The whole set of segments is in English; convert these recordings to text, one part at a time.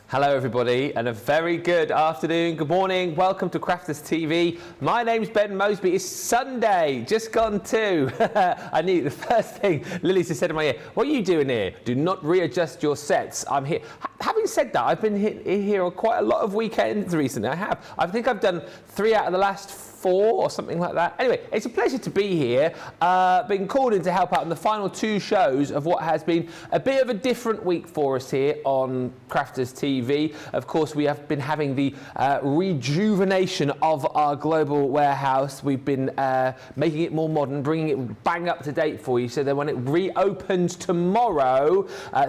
Hello everybody, and a very good afternoon, good morning, welcome to Crafters TV. My name's Ben Moseby. It's Sunday, just gone too. I knew the first thing Lily's just said in my ear, what are you doing here? Do not readjust your sets. I'm here. Having said that, I've been here on quite a lot of weekends recently. I think I've done 3 out of the last 4 or something like that. Anyway, it's a pleasure to be here. Been called in to help out in the final 2 shows of what has been a bit of a different week for us here on Crafters TV. Of course, we have been having the rejuvenation of our global warehouse. We've been making it more modern, bringing it bang up to date for you, so that when it reopens tomorrow,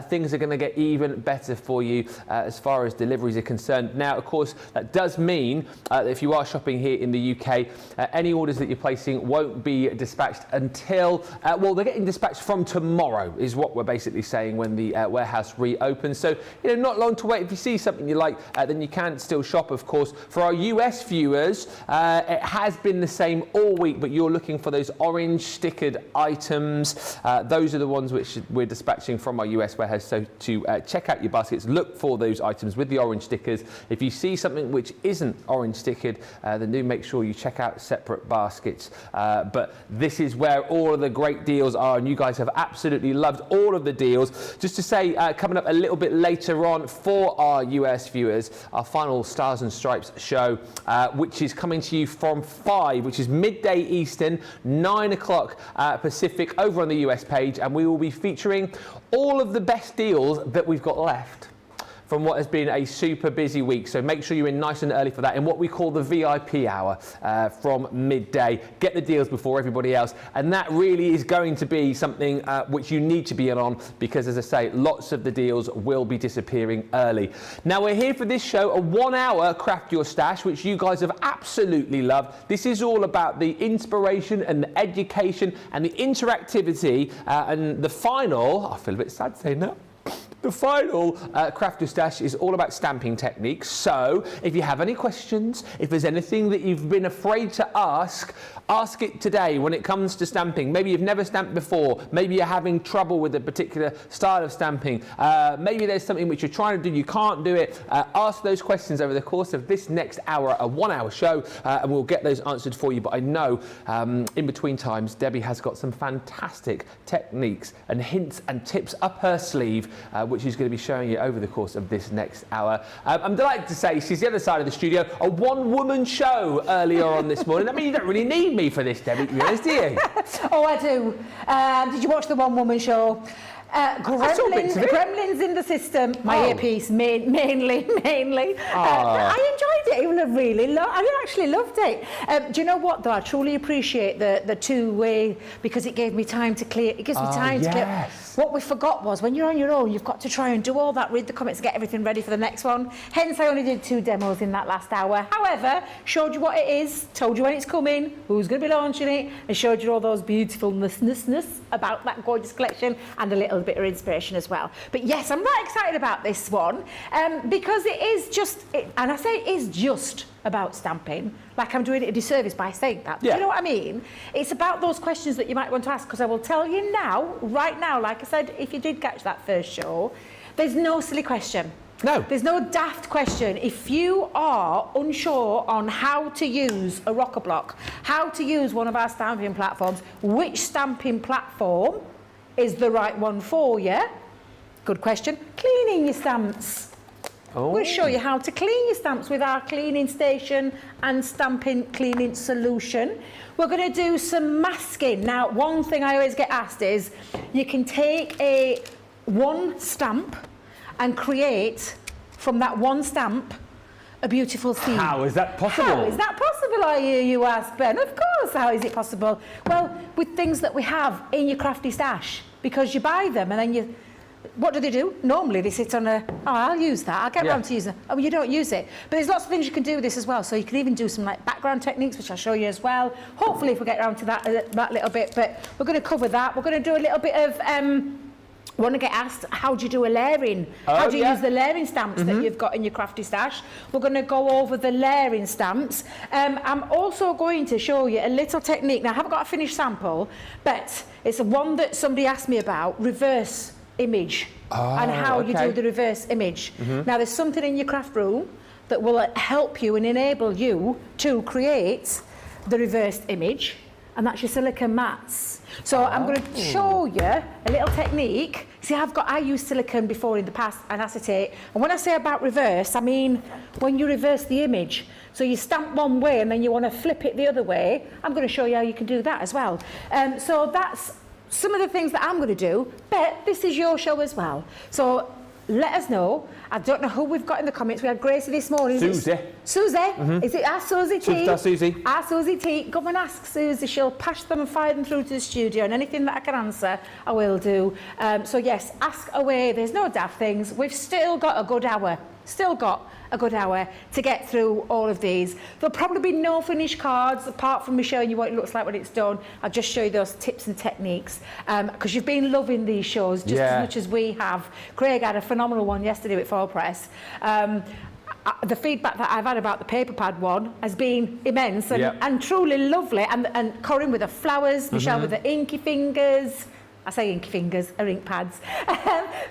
things are going to get even better for you as far as deliveries are concerned. Now, of course, that does mean that if you are shopping here in the UK, any orders that you're placing won't be dispatched until, well, they're getting dispatched from tomorrow, is what we're basically saying when the warehouse reopens. So, you know, not long to wait. If you see something you like, then you can still shop, of course. For our US viewers, it has been the same all week, but you're looking for those orange stickered items. Those are the ones which we're dispatching from our US warehouse. So to check out your baskets, look for those items with the orange stickers. If you see something which isn't orange stickered, then do make sure you check out separate baskets. But this is where all of the great deals are, and you guys have absolutely loved all of the deals. Just to say, coming up a little bit later on for our US viewers, our final Stars and Stripes show, which is coming to you from 5, which is midday Eastern, 9 o'clock Pacific, over on the US page, and we will be featuring all of the best deals that we've got left from what has been a super busy week. So make sure you're in nice and early for that in what we call the VIP hour from midday. Get the deals before everybody else. And that really is going to be something which you need to be in on, because, as I say, lots of the deals will be disappearing early. Now, we're here for this show, a 1-hour Craft Your Stash, which you guys have absolutely loved. This is all about the inspiration and the education and the interactivity. And the final, I feel a bit sad saying that, the final Craft Your Stash is all about stamping techniques. So if you have any questions, if there's anything that you've been afraid to ask it today when it comes to stamping. Maybe you've never stamped before. Maybe you're having trouble with a particular style of stamping. Maybe there's something which you're trying to do, you can't do it. Ask those questions over the course of this next hour, a 1-hour show, and we'll get those answered for you. But I know in between times, Debbie has got some fantastic techniques and hints and tips up her sleeve, which she's going to be showing you over the course of this next hour. I'm delighted to say she's the other side of the studio, a one-woman show earlier on this morning. I mean, you don't really need me for this, Debbie, do you? Oh, I do. Did you watch the one-woman show? Gremlins in the system. My earpiece, mainly. I enjoyed it. I actually loved it. Do you know what, though? I truly appreciate the two-way, because it gave me time to clear. It gives me time to clear. What we forgot was, when you're on your own, you've got to try and do all that, read the comments, get everything ready for the next one. Hence, I only did 2 demos in that last hour. However, showed you what it is, told you when it's coming, who's going to be launching it, and showed you all those beautifulness about that gorgeous collection, and a little bit of inspiration as well. But yes, I'm right excited about this one, because it is just, and I say it is just about stamping, like I'm doing it a disservice by saying that. Yeah. Do you know what I mean? It's about those questions that you might want to ask, because I will tell you now, right now, like I said, if you did catch that first show, there's no silly question. No. There's no daft question. If you are unsure on how to use a rocker block, how to use one of our stamping platforms, which stamping platform is the right one for you? Good question. Cleaning your stamps. Oh. We'll show you how to clean your stamps with our cleaning station and stamping cleaning solution. We're going to do some masking. Now, one thing I always get asked is, you can take one stamp and create from that one stamp a beautiful theme. How is that possible? How is that possible, I hear you ask, Ben? Of course, how is it possible? Well, with things that we have in your crafty stash, because you buy them and then what do? Normally they sit on I'll use that, I'll get around to using it. Oh, you don't use it. But there's lots of things you can do with this as well. So you can even do some like background techniques, which I'll show you as well. Hopefully if we get around to that little bit, but we're going to cover that. We're going to do a little bit of, want to get asked, how do you do a layering? How do you use the layering stamps that you've got in your crafty stash? We're going to go over the layering stamps. I'm also going to show you a little technique. Now, I haven't got a finished sample, but it's one that somebody asked me about, reverse image and how you do the reverse image. Now, there's something in your craft room that will help you and enable you to create the reversed image, and that's your silicone mats. So I'm going to show you a little technique. See, I used silicone before in the past and acetate, and when I say about reverse, I mean when you reverse the image. So you stamp one way and then you want to flip it the other way. I'm going to show you how you can do that as well. So that's some of the things that I'm going to do, but this is your show as well. So let us know. I don't know who we've got in the comments. We had Gracie this morning. Susie. Susie? Is it our Susie T? Susie. Our Susie T. Come and ask Susie. She'll pass them and fire them through to the studio, and anything that I can answer, I will do. So yes, ask away. There's no daft things. We've still got a good hour. To get through all of these. There'll probably be no finished cards apart from me showing you what it looks like when it's done. I'll just show you those tips and techniques because you've been loving these shows just as much as we have. Craig had a phenomenal one yesterday with Foil Press. The feedback that I've had about the paper pad one has been immense and truly lovely. And Corinne with the flowers, Michelle with the inky fingers. I say inky fingers, or ink pads.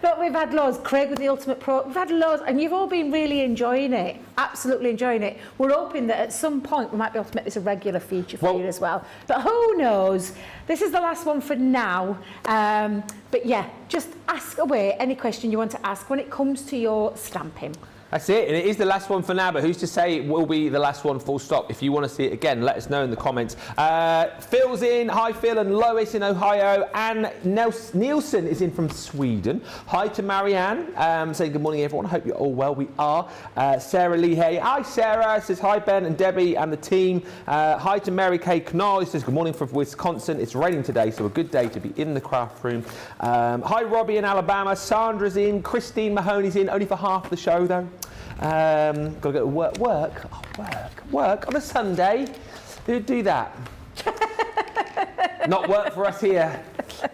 But we've had loads. Craig with the Ultimate Pro. We've had loads, and you've all been really enjoying it. Absolutely enjoying it. We're hoping that at some point we might be able to make this a regular feature for you as well. But who knows? This is the last one for now. But yeah, just ask away any question you want to ask when it comes to your stamping. That's it, and it is the last one for now, but who's to say it will be the last one full stop? If you want to see it again, let us know in the comments. Phil's in. Hi, Phil, and Lois in Ohio. Anne Nielsen is in from Sweden. Hi to Marianne, saying good morning, everyone. I hope you're all well. We are. Sarah Lee Hay. Hi, Sarah. Says hi, Ben and Debbie and the team. Hi to Mary Kay Knoll. He says good morning from Wisconsin. It's raining today, so a good day to be in the craft room. Hi, Robbie in Alabama. Sandra's in. Christine Mahoney's in. Only for half the show, though. Got to go to work on a Sunday. Who'd do that? Not work for us here.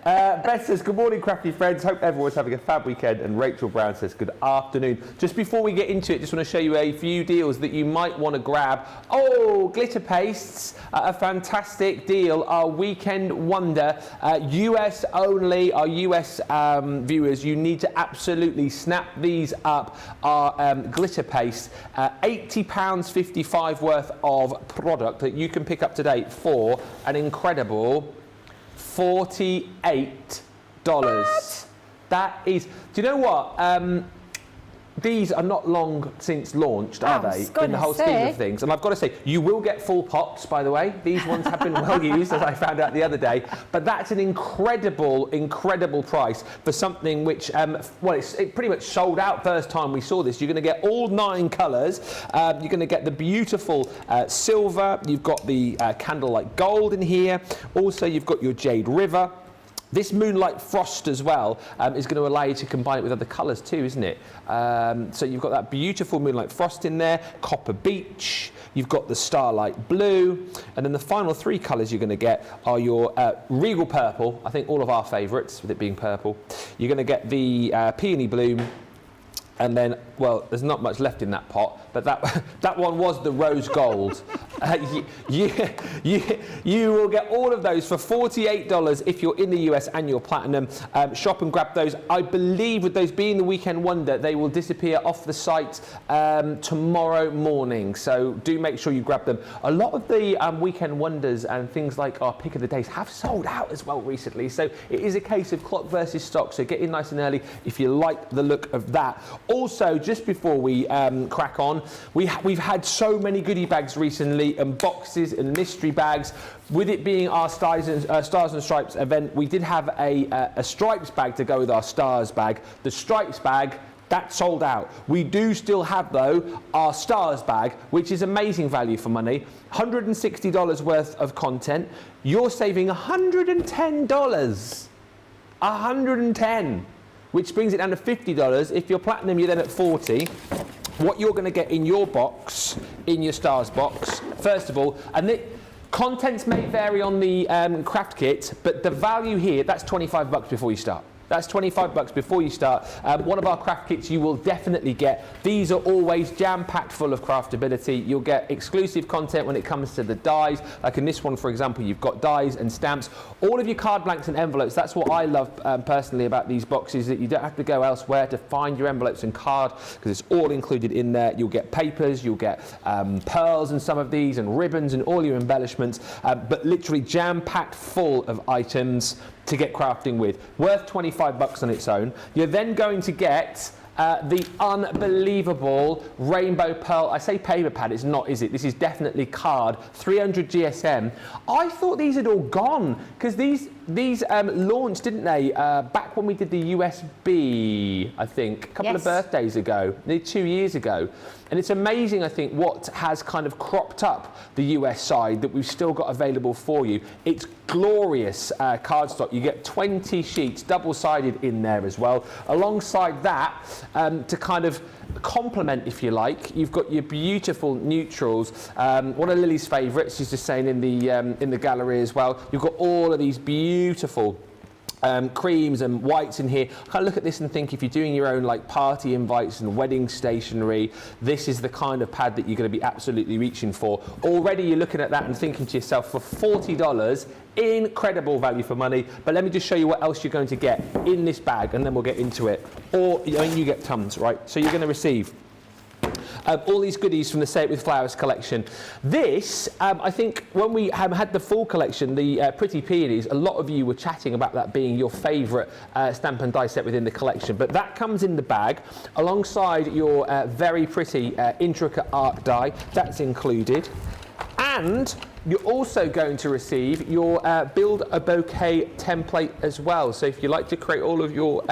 Beth says, good morning, crafty friends. Hope everyone's having a fab weekend. And Rachel Brown says, good afternoon. Just before we get into it, just want to show you a few deals that you might want to grab. Oh, glitter pastes, a fantastic deal. Our weekend wonder, US only. Our US viewers, you need to absolutely snap these up. Our glitter paste, £80.55 worth of product that you can pick up today for an incredible $48. What? That is, do you know what? These are not long since launched, are they? In the whole scheme of things. And I've got to say, you will get full pots, by the way. These ones have been well used, as I found out the other day. But that's an incredible, incredible price for something which, it pretty much sold out first time we saw this. You're going to get all 9 colours. You're going to get the beautiful silver. You've got the candlelight gold in here. Also, you've got your Jade River. This Moonlight Frost as well is going to allow you to combine it with other colours too, isn't it? So you've got that beautiful Moonlight Frost in there, Copper Beach, you've got the Starlight Blue, and then the final 3 colours you're going to get are your Regal Purple, I think all of our favourites, with it being purple. You're going to get the Peony Bloom, and then, well, there's not much left in that pot, but that one was the Rose Gold. You will get all of those for $48 if you're in the US and you're platinum. Shop and grab those. I believe with those being the weekend wonder, they will disappear off the site tomorrow morning. So do make sure you grab them. A lot of the weekend wonders and things like our pick of the days have sold out as well recently. So it is a case of clock versus stock. So get in nice and early if you like the look of that. Also, just before we crack on, we've had so many goodie bags recently and boxes and mystery bags. With it being our Stars and Stripes event, we did have a Stripes bag to go with our Stars bag. The Stripes bag, that sold out. We do still have, though, our Stars bag, which is amazing value for money. $160 worth of content. You're saving $110. $110. Which brings it down to $50. If you're platinum, you're then at $40. What you're going to get in your box, in your Stars box, first of all, and the contents may vary on the craft kit, but the value here, that's $25 before you start. That's $25 before you start. One of our craft kits you will definitely get. These are always jam-packed full of craftability. You'll get exclusive content when it comes to the dies. Like in this one, for example, you've got dies and stamps. All of your card blanks and envelopes. That's what I love personally about these boxes, that you don't have to go elsewhere to find your envelopes and card, because it's all included in there. You'll get papers, you'll get pearls in some of these, and ribbons and all your embellishments, but literally jam-packed full of items to get crafting with. Worth $25 on its own. You're then going to get the unbelievable rainbow pearl. I say paper pad, it's not, is it? This is definitely card, 300 GSM. I thought these had all gone, because these launched, didn't they, back when we did the USB, I think, a couple of birthdays ago, nearly 2 years ago. And it's amazing, I think, what has kind of cropped up the US side that we've still got available for you. It's glorious cardstock. You get 20 sheets, double-sided in there as well. Alongside that, to kind of complement, if you like, you've got your beautiful neutrals. One of Lily's favourites, she's just saying in the gallery as well. You've got all of these beautiful creams and whites in here. I kind of look at this and think, if you're doing your own like party invites and wedding stationery, this is the kind of pad that you're going to be absolutely reaching for. Already you're looking at that and thinking to yourself, for $40, incredible value for money. But let me just show you what else you're going to get in this bag, and then we'll get into it. Or you get tons, right? So you're going to receive all these goodies from the Say It With Flowers collection. This, I think, when we had the full collection, the Pretty Peonies, a lot of you were chatting about that being your favourite stamp and die set within the collection. But that comes in the bag alongside your very pretty intricate art die. That's included. And you're also going to receive your Build a Bouquet template as well. So if you like to create all of your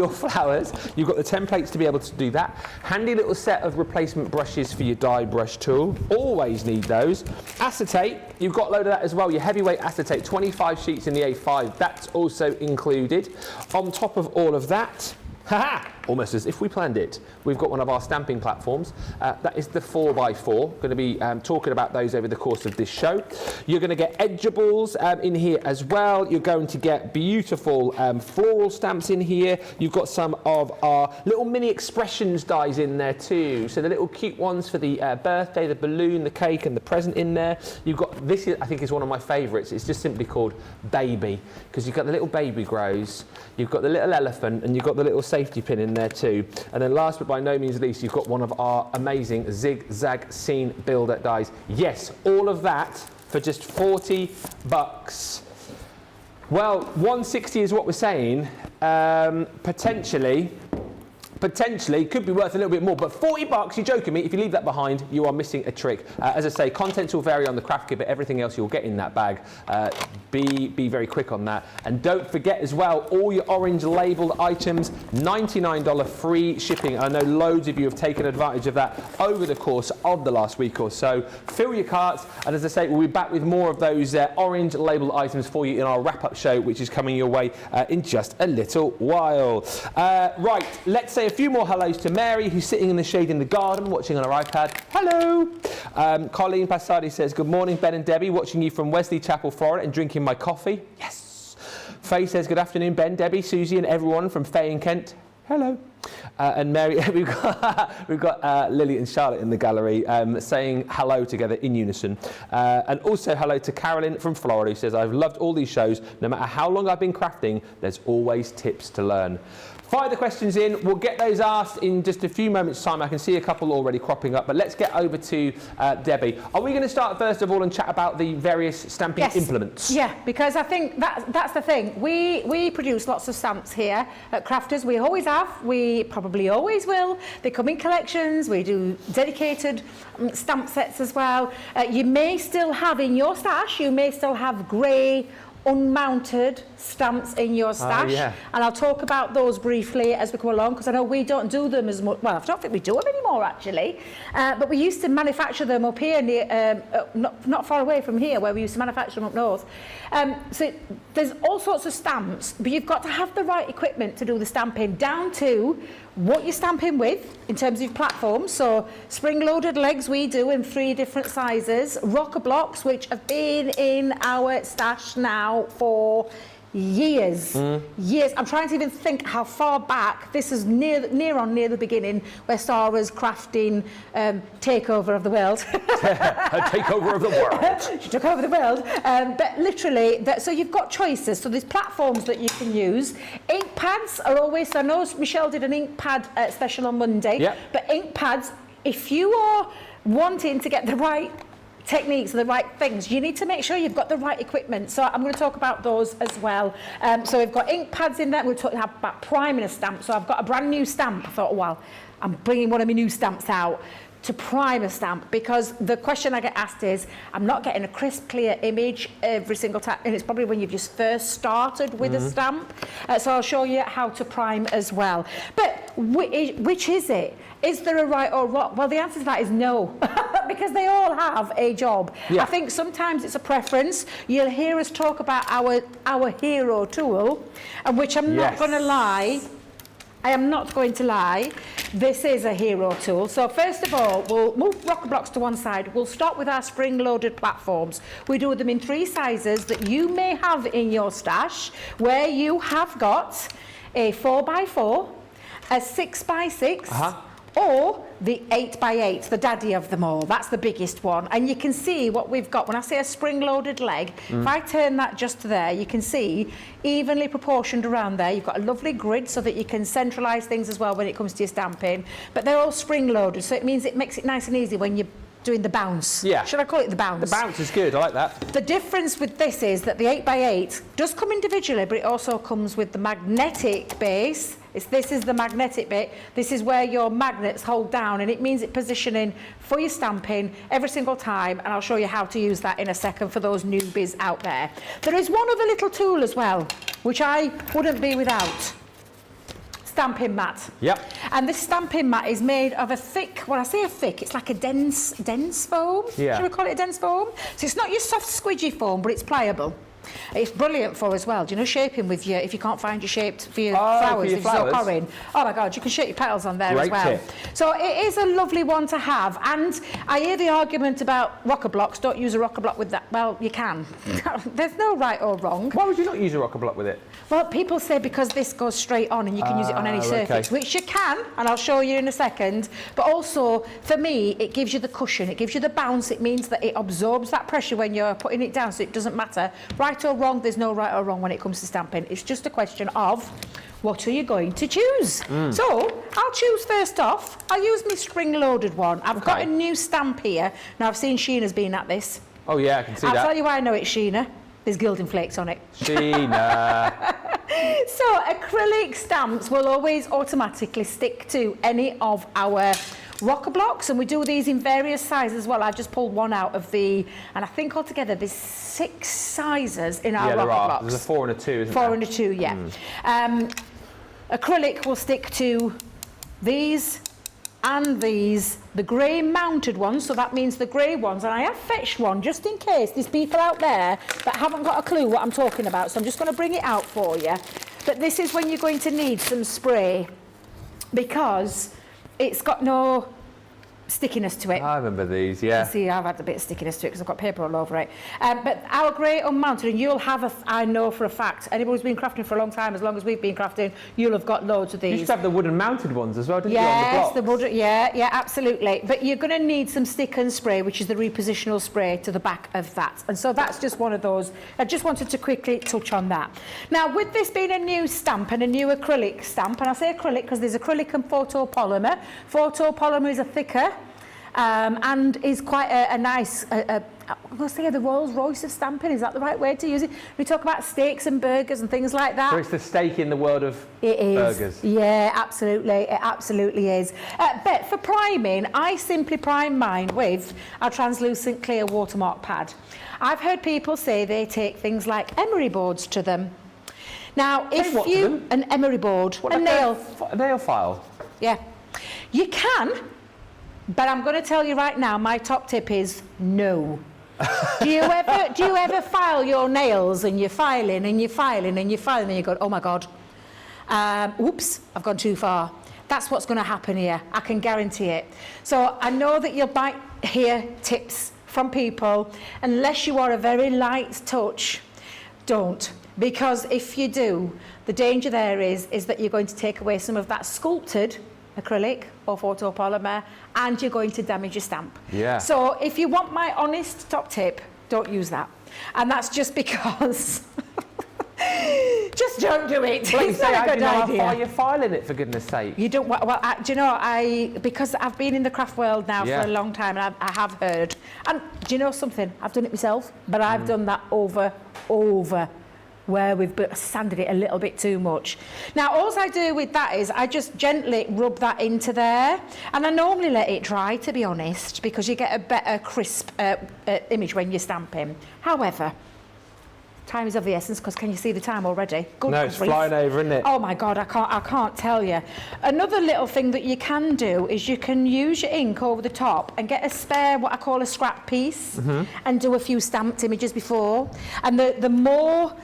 flowers, you've got the templates to be able to do that. Handy little set of replacement brushes for your die brush tool. Always need those. Acetate, you've got a load of that as well. Your heavyweight acetate, 25 sheets in the A5. That's also included. On top of all of that, haha! Almost as if we planned it. We've got one of our stamping platforms. That is the 4x4. Going to be talking about those over the course of this show. You're going to get edgeables in here as well. You're going to get beautiful floral stamps in here. You've got some of our little mini expressions dies in there too. So the little cute ones for the birthday, the balloon, the cake, and the present in there. You've got, this is, I think, is one of my favourites. It's just simply called Baby, because you've got the little baby grows, you've got the little elephant, and you've got the little safety pin in there too. And then last but by no means least, you've got one of our amazing zigzag scene builder dies. Yes, all of that for just $40. Well, 160 is what we're saying. Potentially could be worth a little bit more, but $40, you're joking me. If you leave that behind, you are missing a trick. As I say, contents will vary on the craft kit, but everything else you'll get in that bag. Be very quick on that. And don't forget as well, all your orange labelled items, $99 free shipping. I know loads of you have taken advantage of that over the course of the last week or so. Fill your carts, and as I say, we'll be back with more of those orange labelled items for you in our wrap-up show, which is coming your way in just a little while. Right, let's say a few more hellos to Mary, who's sitting in the shade in the garden watching on her iPad. Hello. Colleen Passardi says, good morning, Ben and Debbie, watching you from Wesley Chapel, Florida, and drinking my coffee. Yes. Faye says, good afternoon, Ben, Debbie, Susie, and everyone from Faye in Kent. Hello. And Mary, we've got Lily and Charlotte in the gallery saying hello together in unison. And also hello to Carolyn from Florida, who says, I've loved all these shows. No matter how long I've been crafting, there's always tips to learn. Fire the questions in. We'll get those asked in just a few moments' time. I can see a couple already cropping up, but let's get over to Debbie. Are we going to start first of all and chat about the various stamping implements? Yeah, because I think that's the thing. We produce lots of stamps here at Crafters. We always have. We probably always will. They come in collections. We do dedicated stamp sets as well. You may still have in your stash, you may still have grey unmounted stamps in your stash, and I'll talk about those briefly as we go along, because I know we don't do them as much. Well, I don't think we do them anymore actually, but we used to manufacture them up here near, not far away from here, where we used to manufacture them up north. So there's all sorts of stamps, but you've got to have the right equipment to do the stamping, down to what you're stamping with in terms of platforms. So spring-loaded legs we do in 3 different sizes, rocker blocks, which have been in our stash now for years. Years. I'm trying to even think how far back. This is near the beginning, where Sarah's crafting takeover of the world. A takeover of the world. She took over the world. But literally, so you've got choices. So there's platforms that you can use. Ink pads are always, I know Michelle did an ink pad special on Monday, yep. But ink pads, if you are wanting to get the right techniques and the right things, you need to make sure you've got the right equipment. So I'm going to talk about those as well. So we've got ink pads in there. We're talking about priming a stamp. So I've got a brand new stamp. I thought, well, I'm bringing one of my new stamps out to prime a stamp, because the question I get asked is, I'm not getting a crisp, clear image every single time, and it's probably when you've just first started with a stamp. So I'll show you how to prime as well. But which is it? Is there a right or wrong? Well, the answer to that is no, because they all have a job. Yeah. I think sometimes it's a preference. You'll hear us talk about our hero tool, and which I'm not going to lie, I am not going to lie, this is a hero tool. So first of all, we'll move rocker blocks to one side. We'll start with our spring-loaded platforms. We do them in 3 sizes that you may have in your stash, where you have got a 4x4, a 6x6, or the 8x8, the daddy of them all. That's the biggest one. And you can see what we've got. When I say a spring-loaded leg, if I turn that just to there, you can see evenly proportioned around there. You've got a lovely grid so that you can centralise things as well when it comes to your stamping. But they're all spring-loaded, so it means it makes it nice and easy when you're doing the bounce. Yeah. Should I call it the bounce? The bounce is good, I like that. The difference with this is that the 8x8 does come individually, but it also comes with the magnetic base. This is the magnetic bit. This is where your magnets hold down, and it means it positioning for your stamping every single time, and I'll show you how to use that in a second for those newbies out there. There is one other little tool as well, which I wouldn't be without. Stamping mat. Yep. And this stamping mat is made of a thick, when I say a thick, it's like a dense foam. Yeah. Should we call it a dense foam? So it's not your soft squidgy foam, but it's pliable. It's brilliant for as well. Do you know shaping with your, if you can't find your shape for your flowers, if you're pouring. Oh my God, you can shape your petals on there. Great as well. Tip. So it is a lovely one to have. And I hear the argument about rocker blocks. Don't use a rocker block with that. Well, you can. There's no right or wrong. Why would you not use a rocker block with it? Well, people say because this goes straight on and you can use it on any surface, which you can, and I'll show you in a second. But also, for me, it gives you the cushion, it gives you the bounce. It means that it absorbs that pressure when you're putting it down, so it doesn't matter. Right or wrong, there's no right or wrong when it comes to stamping. It's just a question of what are you going to choose. So I'll choose first off. I'll use my spring-loaded one. I've got a new stamp here. Now, I've seen Sheena's been at this. Oh yeah, I can see that. I'll tell you why I know it's Sheena. There's gilding flakes on it. Sheena. So acrylic stamps will always automatically stick to any of our rocker blocks, and we do these in various sizes as well. I just pulled one out of the, and I think altogether there's 6 sizes in our rocker blocks. There's a 4 and a 2, isn't there? 4 and a 2, yeah. Acrylic will stick to these and these, the grey mounted ones, so that means the grey ones, and I have fetched one just in case there's people out there that haven't got a clue what I'm talking about, so I'm just going to bring it out for you. But this is when you're going to need some spray, because it's got no stickiness to it. I remember these, yeah. See, I've had a bit of stickiness to it because I've got paper all over it. But our grey unmounted, and you'll have I know for a fact, anybody who's been crafting for a long time, as long as we've been crafting, you'll have got loads of these. You used to have the wooden mounted ones as well, didn't you, on the Yes, blocks? the wooden, yeah, absolutely. But you're going to need some stick and spray, which is the repositional spray to the back of that. And so that's just one of those. I just wanted to quickly touch on that. Now, with this being a new stamp and a new acrylic stamp, and I say acrylic because there's acrylic and photopolymer. Photopolymer is a thicker, and is quite a nice, I'm going to say the Rolls Royce of stamping. Is that the right way to use it? We talk about steaks and burgers and things like that. So it's the steak in the world of burgers. Yeah, absolutely. It absolutely is. But for priming, I simply prime mine with a translucent clear watermark pad. I've heard people say they take things like emery boards to them. Now, if you... An emery board, what, a like nail... A nail file? Yeah. You can... But I'm going to tell you right now, my top tip is no. do you ever file your nails and you're filing and you're filing and you're filing and you go, oh my God, oops, I've gone too far. That's what's going to happen here. I can guarantee it. So I know that you might hear tips from people, unless you are a very light touch. Don't. Because if you do, the danger there is that you're going to take away some of that sculpted acrylic or photopolymer, and you're going to damage your stamp. Yeah. So if you want my honest top tip, don't use that. And that's just because... just don't do it. Well, It's not a good idea. How far you're filing it, for goodness sake. You don't. Well, do you know, because I've been in the craft world now for a long time, and I have heard. And do you know something? I've done it myself, but I've done that over, where we've sanded it a little bit too much. Now, all I do with that is I just gently rub that into there, and I normally let it dry, to be honest, because you get a better crisp image when you're stamping. However, time is of the essence, because can you see the time already? Good no, it's grief. flying over, isn't it? Oh my God, I can't tell you. Another little thing that you can do is you can use your ink over the top and get a spare, what I call a scrap piece, and do a few stamped images before. And the more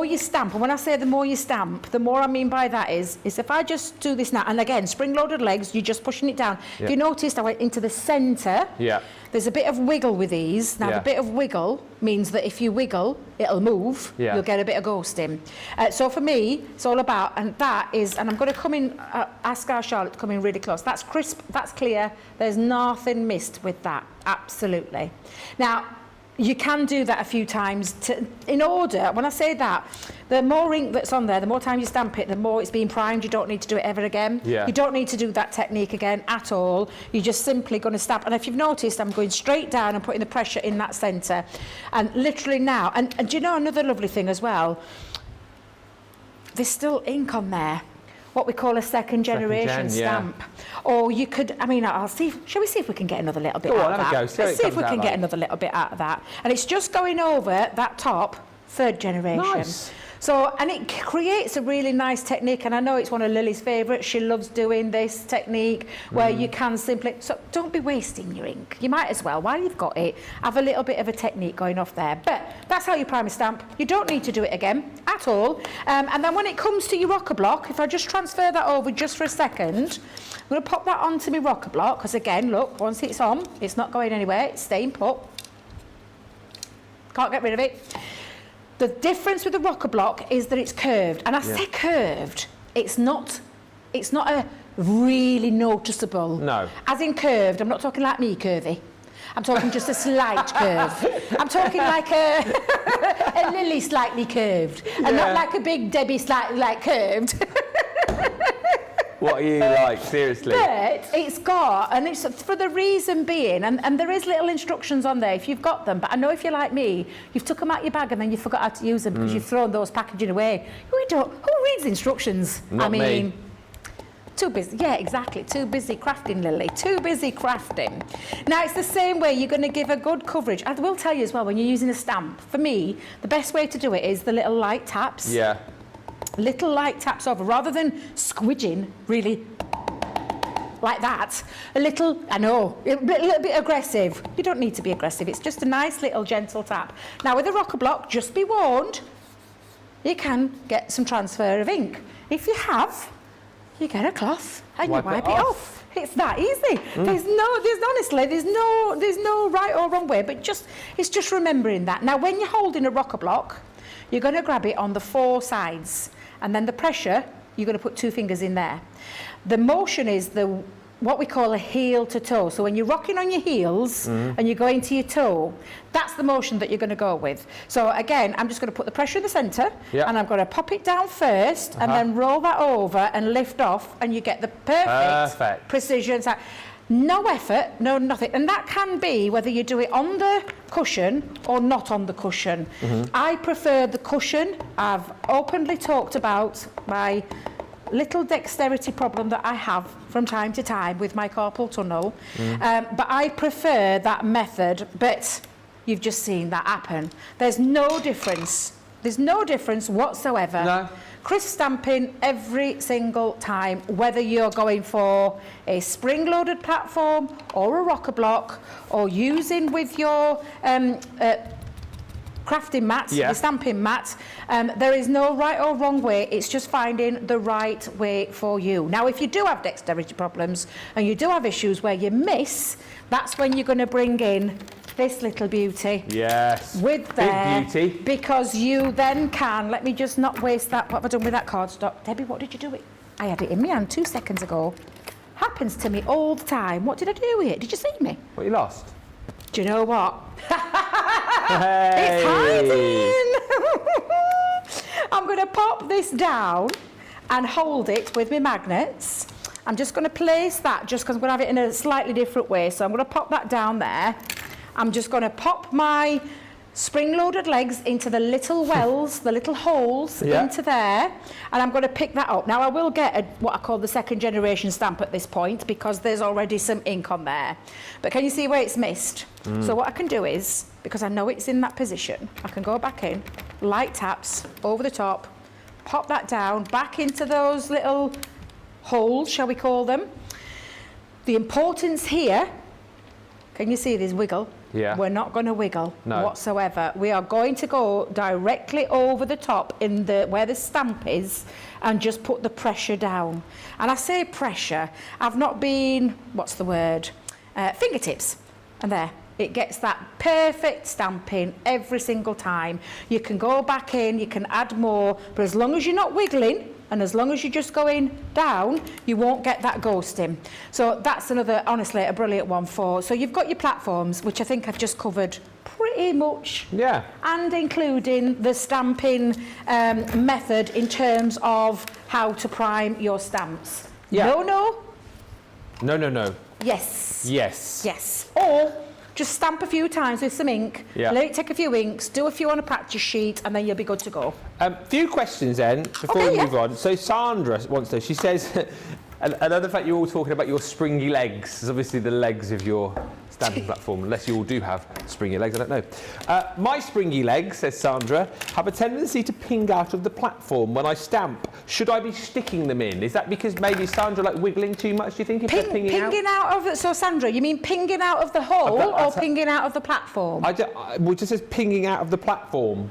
you stamp, and when I say the more you stamp, the more I mean by that is if I just do this now, and again, spring-loaded legs, you're just pushing it down. If you noticed, I went into the centre. Yeah. There's a bit of wiggle with these. Now, the bit of wiggle means that if you wiggle, it'll move. You'll get a bit of ghosting. So for me, it's all about, and that is, and I'm going to come in, ask our Charlotte to come in really close. That's crisp, that's clear. There's nothing missed with that, absolutely. Now, you can do that a few times in order. When I say that, the more ink that's on there, the more time you stamp it, the more it's being primed. You don't need to do it ever again. You don't need to do that technique again at all. You're just simply going to stamp. And if you've noticed, I'm going straight down and putting the pressure in that centre. And literally now, and do you know another lovely thing as well? There's still ink on there. What we call a second generation stamp. Or you could, I mean, shall we see if we can get another little bit out of that? Let's see if we can get another little bit out of that. And it's just going over that top, third generation. Nice. So, and it creates a really nice technique, and I know it's one of Lily's favourites. She loves doing this technique where you can simply, so don't be wasting your ink. You might as well, while you've got it, have a little bit of a technique going off there. But that's how you prime a stamp. You don't need to do it again at all. And then when it comes to your rocker block, if I just transfer that over just for a second, I'm going to pop that onto my rocker block, because again, look, once it's on, it's not going anywhere, it's staying put. Can't get rid of it. The difference with the rocker block is that it's curved, and I say curved. It's not a really noticeable. No. As in curved, I'm not talking like me curvy. I'm talking just a slight curve. I'm talking like a Lily slightly curved, and not like a big Debbie slightly curved. What are you like, seriously? But it's got, and it's for the reason being, and there is little instructions on there if you've got them, but I know if you're like me, you've took them out your bag and then you forgot how to use them because you've thrown those packaging away. Who reads instructions? Not me. Too busy. Yeah, exactly. Too busy crafting, Lily. Too busy crafting. Now, it's the same way. You're going to give a good coverage. I will tell you as well, when you're using a stamp, for me, the best way to do it is the little light taps. Yeah. Little light taps over, rather than squidging, really, like that. A little, I know, a little bit aggressive. You don't need to be aggressive. It's just a nice little gentle tap. Now, with a rocker block, just be warned, you can get some transfer of ink. If you have, you get a cloth and you wipe it off. It's that easy. There's no right or wrong way, but it's just remembering that. Now, when you're holding a rocker block, you're going to grab it on the 4 sides, and then the pressure, you're going to put 2 fingers in there. The motion is what we call a heel to toe. So when you're rocking on your heels and you're going to your toe, that's the motion that you're going to go with. So again, I'm just going to put the pressure in the centre, and I'm going to pop it down first, and then roll that over and lift off, and you get the perfect precision. No effort, no nothing. And that can be whether you do it on the cushion or not on the cushion. I prefer the cushion. I've openly talked about my little dexterity problem that I have from time to time with my carpal tunnel. But I prefer that method, but you've just seen that happen. There's no difference. There's no difference whatsoever. No. Crisp stamping every single time, whether you're going for a spring-loaded platform or a rocker block, or using with your crafting mat, the stamping mat. There is no right or wrong way. It's just finding the right way for you. Now, if you do have dexterity problems and you do have issues where you miss, that's when you're going to bring in this little beauty. Yes. With there. Big beauty. Because you then can, let me just not waste that. What have I done with that cardstock? Debbie, what did you do with it? I had it in my hand 2 seconds ago. Happens to me all the time. What did I do with it? Did you see me? What you lost? Do you know what? Hey. It's hiding! I'm going to pop this down and hold it with my magnets. I'm just going to place that just because I'm going to have it in a slightly different way. So I'm going to pop that down there. I'm just going to pop my spring-loaded legs into the little wells, the little holes into there, and I'm going to pick that up. Now I will get what I call the second generation stamp at this point because there's already some ink on there. But can you see where it's missed? So what I can do is, because I know it's in that position, I can go back in, light taps over the top, pop that down, back into those little holes, shall we call them. The importance here, can you see this wiggle? Yeah. We're not going to wiggle whatsoever. We are going to go directly over the top in the where the stamp is and just put the pressure down. And I say pressure, I've not been, what's the word? Fingertips. And there. It gets that perfect stamping every single time. You can go back in, you can add more, but as long as you're not wiggling, and as long as you're just going down, you won't get that ghosting. So that's another, honestly, a brilliant one for. So you've got your platforms, which I think I've just covered pretty much. Yeah. And including the stamping method in terms of how to prime your stamps. Yeah. No. No. Yes. Yes. Or just stamp a few times with some ink, let it take a few inks, do a few on a practice sheet, and then you'll be good to go. Few questions then, before we move on. So Sandra wants to, she says, another fact you're all talking about your springy legs, is obviously the legs of your stamping platform, unless you all do have springy legs, I don't know. My springy legs, says Sandra, have a tendency to ping out of the platform when I stamp. Should I be sticking them in? Is that because maybe Sandra like wiggling too much, do you think, if they're pinging out? Of it. So Sandra, you mean pinging out of the hole or pinging out of the platform? Well, it just says pinging out of the platform.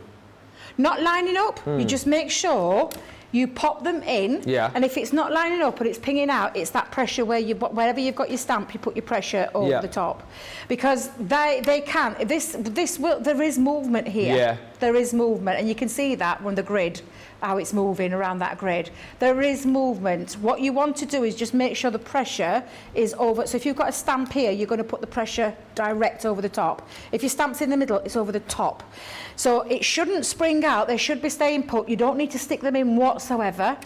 Not lining up, you just make sure you pop them in, and if it's not lining up and it's pinging out, it's that pressure where wherever you've got your stamp, you put your pressure over the top, because there is movement here. Yeah. There is movement, and you can see that when the grid, how it's moving around that grid. There is movement. What you want to do is just make sure the pressure is over. So if you've got a stamp here, you're going to put the pressure direct over the top. If your stamp's in the middle, it's over the top. So it shouldn't spring out. They should be staying put. You don't need to stick them in whatsoever.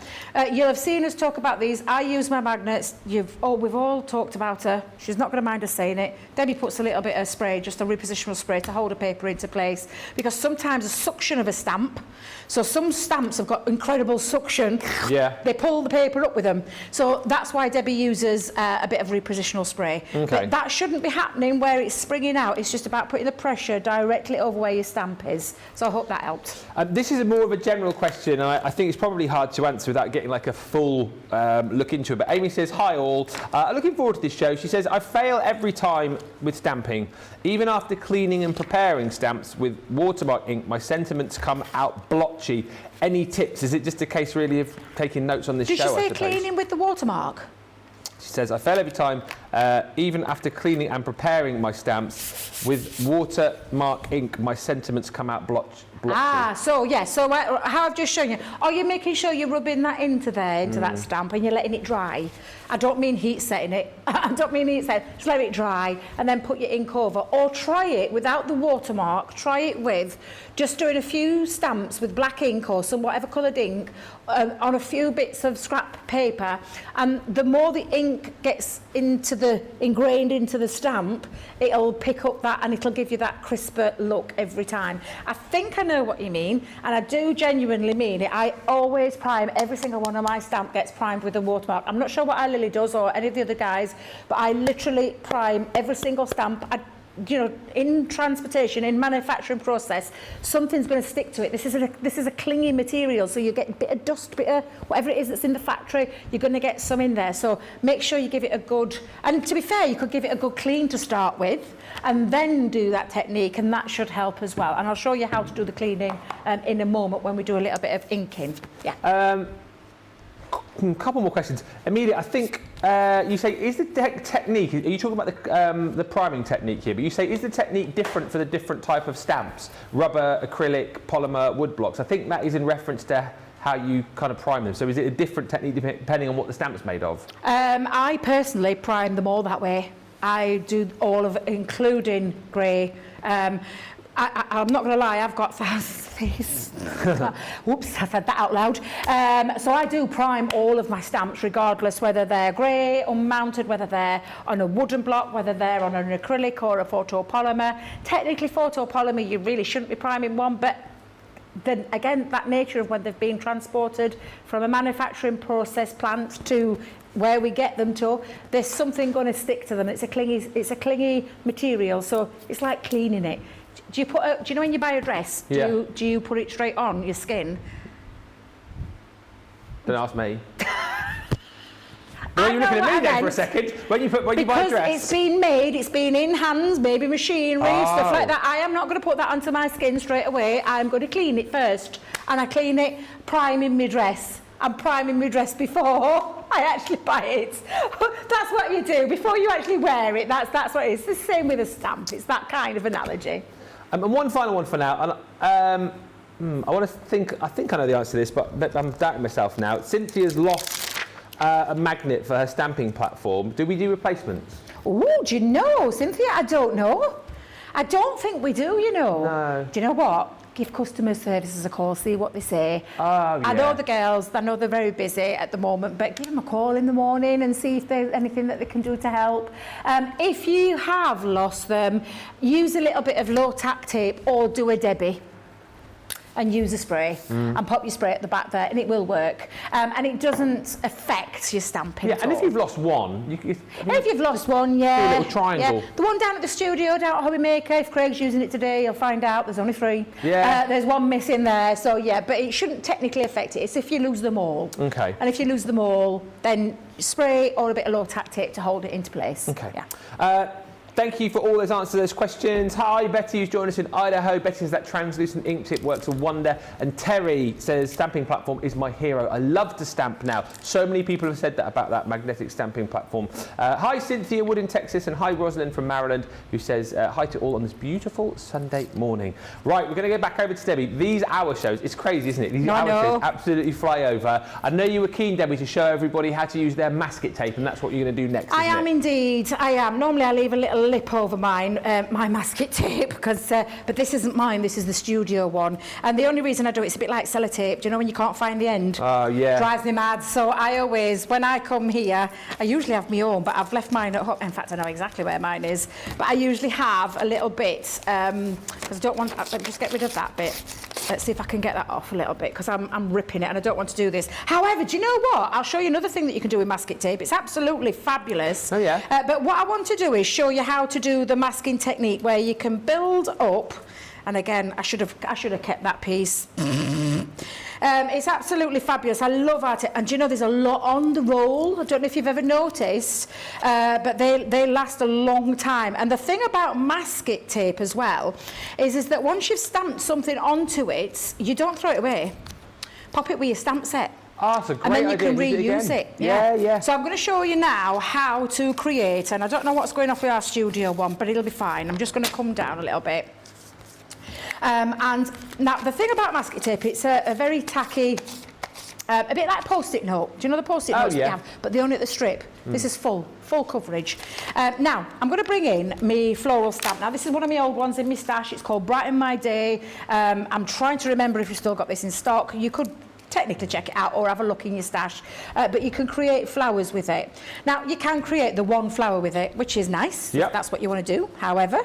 You'll have seen us talk about these. I use my magnets. We've all talked about her. She's not going to mind us saying it. Debbie puts a little bit of spray, just a repositional spray to hold a paper into place, because sometimes the suction of a stamp, so some stamps have got incredible suction. They pull the paper up with them. So that's why Debbie uses a bit of repositional spray. But that shouldn't be happening where it's springing out. It's just about putting the pressure directly over where your stamp is. So I hope that helped. This is more of a general question. I think it's probably hard to answer without getting like a full look into it. But Amy says, hi all. Looking forward to this show. She says, I fail every time with stamping. Even after cleaning and preparing stamps with watermark ink, my sentiments come out blotchy. Any tips? Is it just a case really of taking notes on this show? Did you say cleaning with the watermark? She says, I fail every time, even after cleaning and preparing my stamps with watermark ink, my sentiments come out blotchy. So how I've just shown you. Are you making sure you're rubbing that into that stamp and you're letting it dry? I don't mean heat setting it. Just let it dry and then put your ink over. Or try it without the watermark. Try it with just doing a few stamps with black ink or some whatever coloured ink on a few bits of scrap paper. And the more the ink gets ingrained into the stamp, it'll pick up that and it'll give you that crisper look every time. I think I know what you mean, and I do genuinely mean it. I always prime every single one of my stamp gets primed with a watermark. I'm not sure what our Lily does or any of the other guys, but I literally prime every single stamp. In transportation, in manufacturing process, something's going to stick to it. This is a clingy material, so you get a bit of dust, bit of whatever it is that's in the factory, you're going to get some in there. So make sure you give it a good, and to be fair, you could give it a good clean to start with, and then do that technique, and that should help as well. And I'll show you how to do the cleaning in a moment when we do a little bit of inking. a couple more questions. Amelia, I think you say, is the technique, are you talking about the priming technique here, but you say, is the technique different for the different type of stamps? Rubber, acrylic, polymer, wood blocks. I think that is in reference to how you kind of prime them. So is it a different technique depending on what the stamp's made of? I personally prime them all that way. I do all of it, including grey. I'm not going to lie, I've got thousands of these. Whoops, I said that out loud. So I do prime all of my stamps, regardless whether they're grey, unmounted, whether they're on a wooden block, whether they're on an acrylic or a photopolymer. Technically, photopolymer, you really shouldn't be priming one, but then again, that nature of when they've been transported from a manufacturing process plant to where we get them to, there's something going to stick to them. It's a clingy material, so it's like cleaning it. Do you know when you buy a dress, do you put it straight on your skin? Don't ask me. Well, you're looking at me then for a second. When you buy a dress. Because it's been made, it's been in hands, maybe machinery, stuff like that. I am not going to put that onto my skin straight away. I'm going to clean it first. And I clean it priming my dress. I'm priming my dress before I actually buy it. That's what you do. Before you actually wear it, that's what it is. It's the same with a stamp. It's that kind of analogy. And one final one for now. I want to think, I think I know the answer to this, but I'm doubting myself now. Cynthia's lost a magnet for her stamping platform. Do we do replacements? Oh, do you know, Cynthia? I don't know. I don't think we do, you know. No. Do you know what? Give customer services a call, see what they say. Oh, yeah. I know the girls, I know they're very busy at the moment, but give them a call in the morning and see if there's anything that they can do to help. If you have lost them, use a little bit of low tack tape or do a Debby and use a spray and pop your spray at the back there and it will work. And it doesn't affect your stamping at all. And if you've lost one, if you've lost one, do a little triangle. Yeah. The one down at the studio, down at Hobby Maker, if Craig's using it today, you'll find out there's only 3. Yeah. There's one missing there, so yeah, but it shouldn't technically affect it. It's if you lose them all. Okay. And if you lose them all, then spray or a bit of low tack tape to hold it into place. Okay. Yeah. Thank you for all those answers to those questions. Hi, Betty, who's joined us in Idaho. Betty says that translucent ink tip works a wonder. And Terry says, stamping platform is my hero. I love to stamp now. So many people have said that about that magnetic stamping platform. Hi, Cynthia Wood in Texas. And hi, Rosalind from Maryland, who says, hi to all on this beautiful Sunday morning. Right, we're going to go back over to Debbie. These hour shows, it's crazy, isn't it? These hour shows absolutely fly over. I know you were keen, Debbie, to show everybody how to use their masket tape, and that's what you're going to do next, I am indeed. I am. Normally I leave a little lip over mine, my masket tape, because but this isn't mine, this is the studio one. And the only reason I do it's a bit like sellotape. Do you know when you can't find the end? Oh, yeah. Drives me mad. So I always, when I come here, I usually have my own, but I've left mine at home. In fact, I know exactly where mine is. But I usually have a little bit, because I don't want, let me just get rid of that bit. Let's see if I can get that off a little bit, because I'm ripping it and I don't want to do this. However, do you know what? I'll show you another thing that you can do with masket tape. It's absolutely fabulous. Oh, yeah. But what I want to do is show you how to do the masking technique where you can build up, and again, I should have kept that piece. It's absolutely fabulous. I love art, and do you know there's a lot on the roll. I don't know if you've ever noticed, but they last a long time. And the thing about masket tape as well is that once you've stamped something onto it, you don't throw it away. Pop it with your stamp set. Oh, that's a great idea. And then you idea. can reuse it. Yeah. So I'm going to show you now how to create, and I don't know what's going off with our studio one, but it'll be fine. I'm just going to come down a little bit. And now the thing about masket tape, it's a very tacky, a bit like post-it note. Do you know the post-it notes that you have? But they only at the strip. This is full coverage. Now, I'm going to bring in my floral stamp. Now, this is one of my old ones in my stash. It's called Brighten My Day. I'm trying to remember if you've still got this in stock. You could technically check it out or have a look in your stash, but you can create flowers with it. Now, you can create the one flower with it, which is nice, if that's what you want to do. However,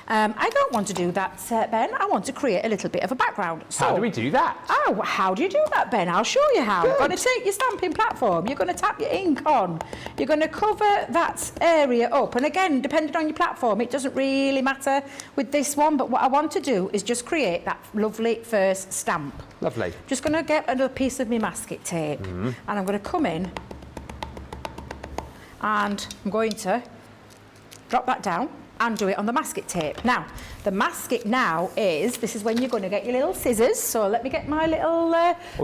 I don't want to do that, Ben. I want to create a little bit of a background. So, how do we do that? Oh, how do you do that, Ben? I'll show you how. You're going to take your stamping platform, you're going to tap your ink on, you're going to cover that area up, and again, depending on your platform, it doesn't really matter with this one, but what I want to do is just create that lovely first stamp. Lovely. Just going to get another piece of my masket tape, and I'm going to come in and I'm going to drop that down. and do it on the masking tape. Now, the masking now this is when you're going to get your little scissors. So let me get my little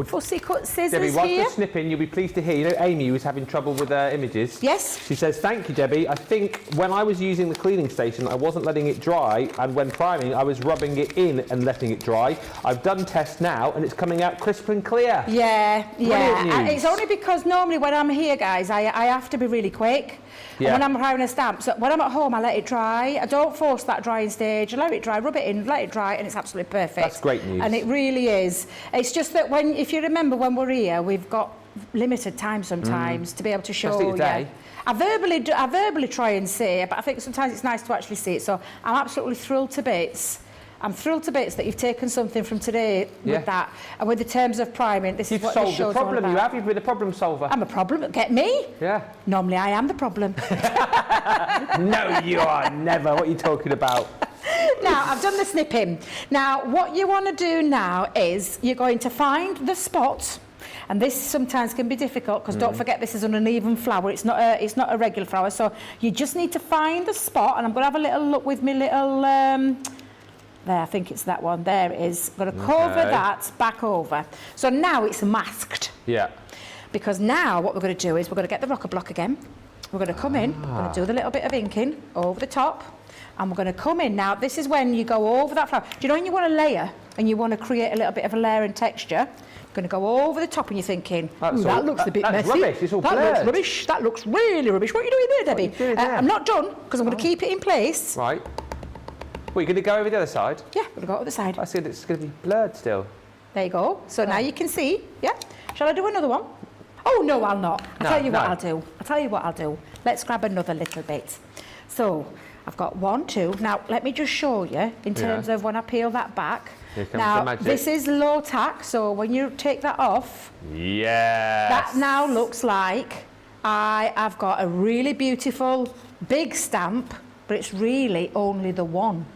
fussy cut scissors Debbie, whilst here. we're snipping, you'll be pleased to hear, you know Amy was having trouble with images? Yes. She says, thank you, Debbie. I think when I was using the cleaning station, I wasn't letting it dry, and when priming, I was rubbing it in and letting it dry. I've done tests now, and it's coming out crisp and clear. Yeah. News. It's only because normally when I'm here, guys, I have to be really quick. Yeah. And when I'm applying a stamp, so when I'm at home, I let it dry. I don't force that drying stage. I let it dry, rub it in, let it dry, and it's absolutely perfect. That's great news. And it really is. It's just that if you remember when we're here, we've got limited time sometimes to be able to show you. Today. I verbally try and say, but I think sometimes it's nice to actually see it. So I'm absolutely thrilled to bits. I'm thrilled to bits that you've taken something from today with that. And with the terms of priming, this is what this show's all about. You've solved the problem, you have. You've been a problem solver. I'm a problem. Get me? Yeah. Normally I am the problem. No, you are never. What are you talking about? Now, I've done the snipping. Now, what you want to do now is you're going to find the spot. And this sometimes can be difficult because don't forget this is an uneven flower. It's not a regular flower. So you just need to find the spot. And I'm going to have a little look with my little... there, I think it's that one. There it is. I'm going to cover that back over. So now it's masked. Yeah. Because now what we're going to do is we're going to get the rocker block again. We're going to come in. We're going to do the little bit of inking over the top. And we're going to come in. Now, this is when you go over that flower. Do you know when you want to layer and you want to create a little bit of a layer and texture? You're going to go over the top and you're thinking, that looks a bit messy. Rubbish. It's all that blurred. looks rubbish. That looks really rubbish. What are you doing there, Debbie? What are you doing there? I'm not done because I'm going to keep it in place. Right. Well, you're going to go over the other side? Yeah, I'm going to go over the side. I see it's going to be blurred still. There you go. So now you can see. Yeah. Shall I do another one? Oh, no, I'll not. I'll tell you what I'll do. I'll tell you what I'll do. Let's grab another little bit. So I've got 1, 2. Now, let me just show you in terms of when I peel that back. Here comes now, the magic. this is low tack, so when you take that off, that now looks like I have got a really beautiful big stamp, but it's really only the one.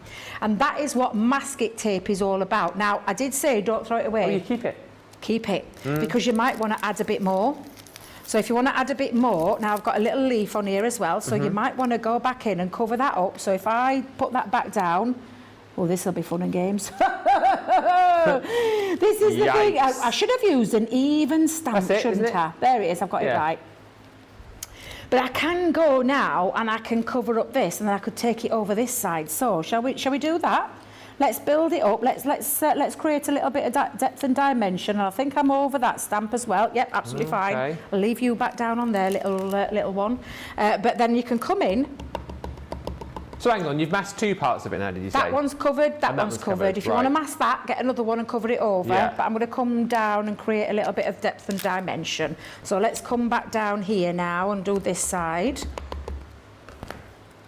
And that is what masking tape is all about. Now, I did say don't throw it away. Oh, you keep it? Keep it, because you might want to add a bit more. So if you want to add a bit more, now I've got a little leaf on here as well, so you might want to go back in and cover that up. So if I put that back down, well, this will be fun and games. This is the thing. I should have used an even stamp, shouldn't I? There it is, I've got it right. But I can go now and I can cover up this and then I could take it over this side. So shall we do that? Let's build it up. Let's create a little bit of depth and dimension. And I think I'm over that stamp as well. Yep, absolutely fine. I'll leave you back down on there, little one. But then you can come in. So hang on, you've masked 2 parts of it now, did you say? That one's covered, that one's covered. If you want to mask that, get another one and cover it over. Yeah. But I'm going to come down and create a little bit of depth and dimension. So let's come back down here now and do this side.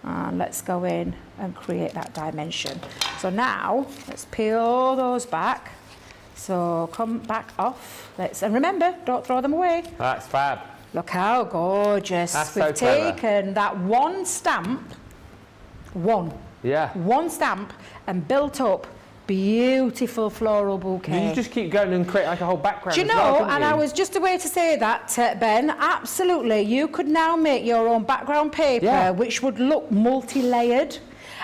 And let's go in and create that dimension. So now, let's peel those back. So come back off. And remember, don't throw them away. That's fab. Look how gorgeous. We've taken that one stamp, one stamp, and built up beautiful floral bouquet. You just keep going and create like a whole background. Do you know, and I was just a way to say that, Ben, absolutely, you could now make your own background paper, which would look multi-layered.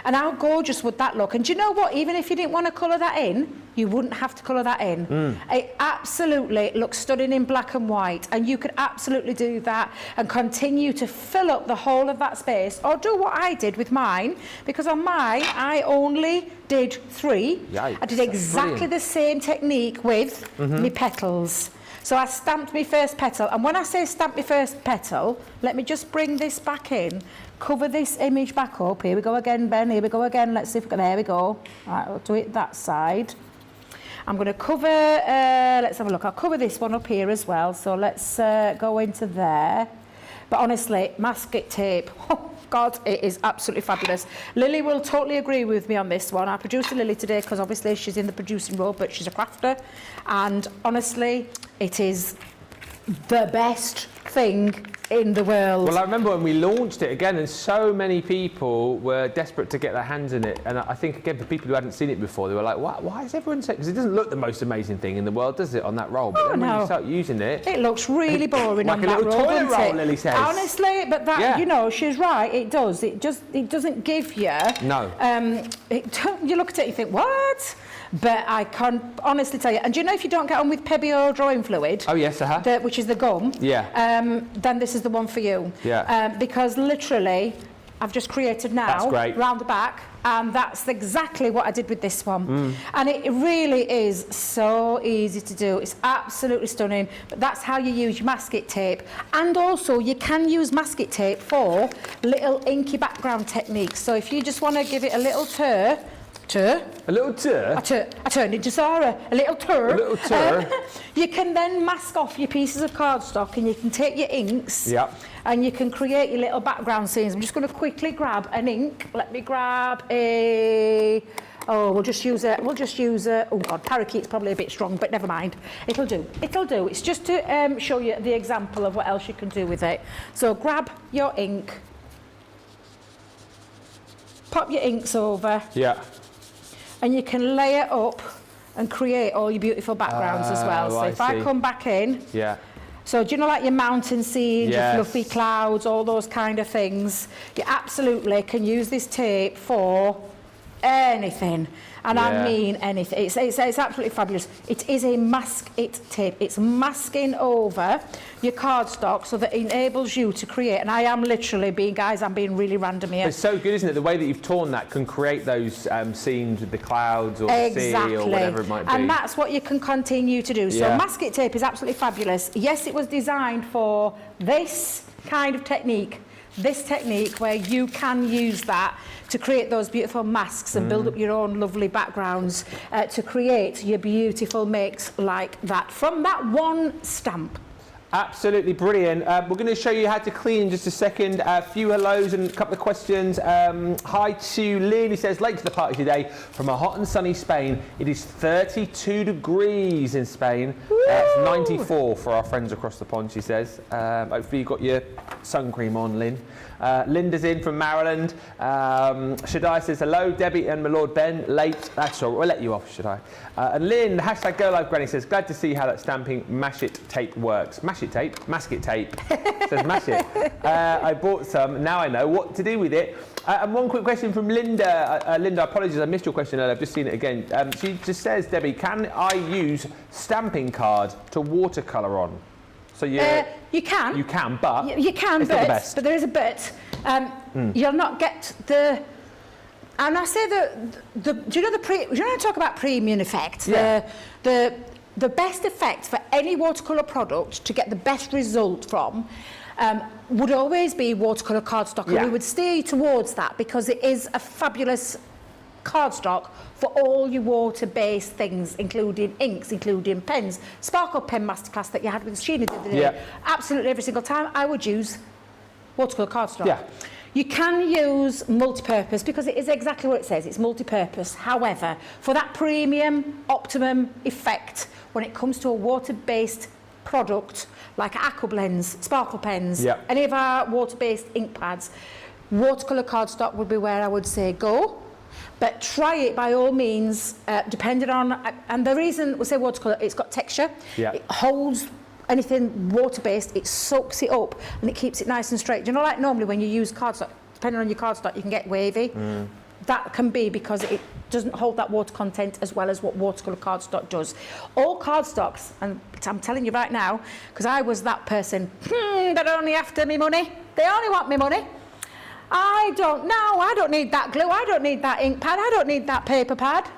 And how gorgeous would that look? And do you know what? Even if you didn't want to colour that in, you wouldn't have to colour that in. It absolutely looks stunning in black and white. And you could absolutely do that and continue to fill up the whole of that space. Or do what I did with mine. Because on mine, I only did 3. Yikes, I did exactly the same technique with my petals. So I stamped my first petal. And when I say stamp my first petal, let me just bring this back in. Cover this image back up. Here we go again, Ben. Here we go again. Let's see if we can. There we go. Right, we'll do it that side. I'm going to cover. Let's have a look. I'll cover this one up here as well. So let's go into there. But honestly, masking tape. Oh God, it is absolutely fabulous. Lily will totally agree with me on this one. I produced Lily today because obviously she's in the producing role, but she's a crafter, and honestly, it is the best thing in the world. Well, I remember when we launched it again, and so many people were desperate to get their hands in it. And I think, again, for people who hadn't seen it before, they were like, why is everyone saying... Because it doesn't look the most amazing thing in the world, does it, on that roll? But then when you start using it... It looks really boring like on that roll, like a little toilet roll, it? Lily says. Honestly, but that, you know, she's right, it does. It doesn't give you... No. You look at it, you think, what? But I can honestly tell you, and do you know if you don't get on with Pebeo drawing fluid, oh yes, which is the gum, then this is the one for you. Because literally, I've just created now round the back, and that's exactly what I did with this one. And it really is so easy to do. It's absolutely stunning. But that's how you use your masking tape, and also you can use masking tape for little inky background techniques. So if you just want to give it a little a little tour? I turned into Sarah. A little tour. A little tour. You can then mask off your pieces of cardstock, and you can take your inks and you can create your little background scenes. I'm just going to quickly grab an ink. Let me grab a... Oh, we'll just use a... Oh, God, parakeet's probably a bit strong, but never mind. It'll do. It'll do. It's just to show you the example of what else you can do with it. So grab your ink. Pop your inks over. And you can layer up and create all your beautiful backgrounds as well. So if I come back in, so do you know, like your mountain scenes, your fluffy clouds, all those kind of things, you absolutely can use this tape for anything. And I mean anything. It's absolutely fabulous. It is a mask-it tape. It's masking over your cardstock so that it enables you to create. And I am literally being, guys, I'm being really random here. It's so good, isn't it? The way that you've torn that can create those scenes with the clouds or the sea or whatever it might be. And that's what you can continue to do. So masking tape is absolutely fabulous. Yes, it was designed for this kind of technique. This technique where you can use that to create those beautiful masks and build up your own lovely backgrounds to create your beautiful makes like that from that one stamp. Absolutely brilliant. We're going to show you how to clean in just a second. A few hellos and a couple of questions. Hi to Lynn, who says, late to the party today from a hot and sunny Spain. It is 32 degrees in Spain. It's 94 for our friends across the pond, she says. Hopefully you've got your sun cream on, Lynn. Linda's in from Maryland. Shaddai says, hello, Debbie and my Lord Ben. Late. That's all right. We'll let you off, Shaddai. And Lynn, hashtag Go Live Granny, says, glad to see how that stamping mash it tape works. Mash it tape? Mask it tape. Says mash it. I bought some. Now I know what to do with it. And one quick question from Linda. Linda, apologies, I missed your question earlier. I've just seen it again. She just says, Debbie, can I use stamping card to watercolour on? So you can. You can, but you can, it's not the best. But there is a but. You'll not get the. And I say do you know I talk about premium effect? The best effect for any watercolour product to get the best result from would always be watercolour cardstock, and we would steer you towards that because it is a fabulous cardstock for all your water-based things, including inks, including pens. Sparkle Pen Masterclass that you had with Sheena the other day. Absolutely every single time I would use watercolour cardstock. You can use multi-purpose because it is exactly what it says, it's multi-purpose. However, for that premium, optimum effect, when it comes to a water-based product like aqua blends, sparkle pens, any of our water-based ink pads, watercolour cardstock would be where I would say go. But try it by all means, depending on, and the reason we say watercolour, it's got texture, it holds anything water-based, it soaks it up and it keeps it nice and straight. You know, like normally when you use cardstock, depending on your cardstock, you can get wavy. That can be because it doesn't hold that water content as well as what watercolour cardstock does. All cardstocks, and I'm telling you right now, because I was that person, they're only after me money. They only want me money. I don't need that glue, I don't need that ink pad, I don't need that paper pad.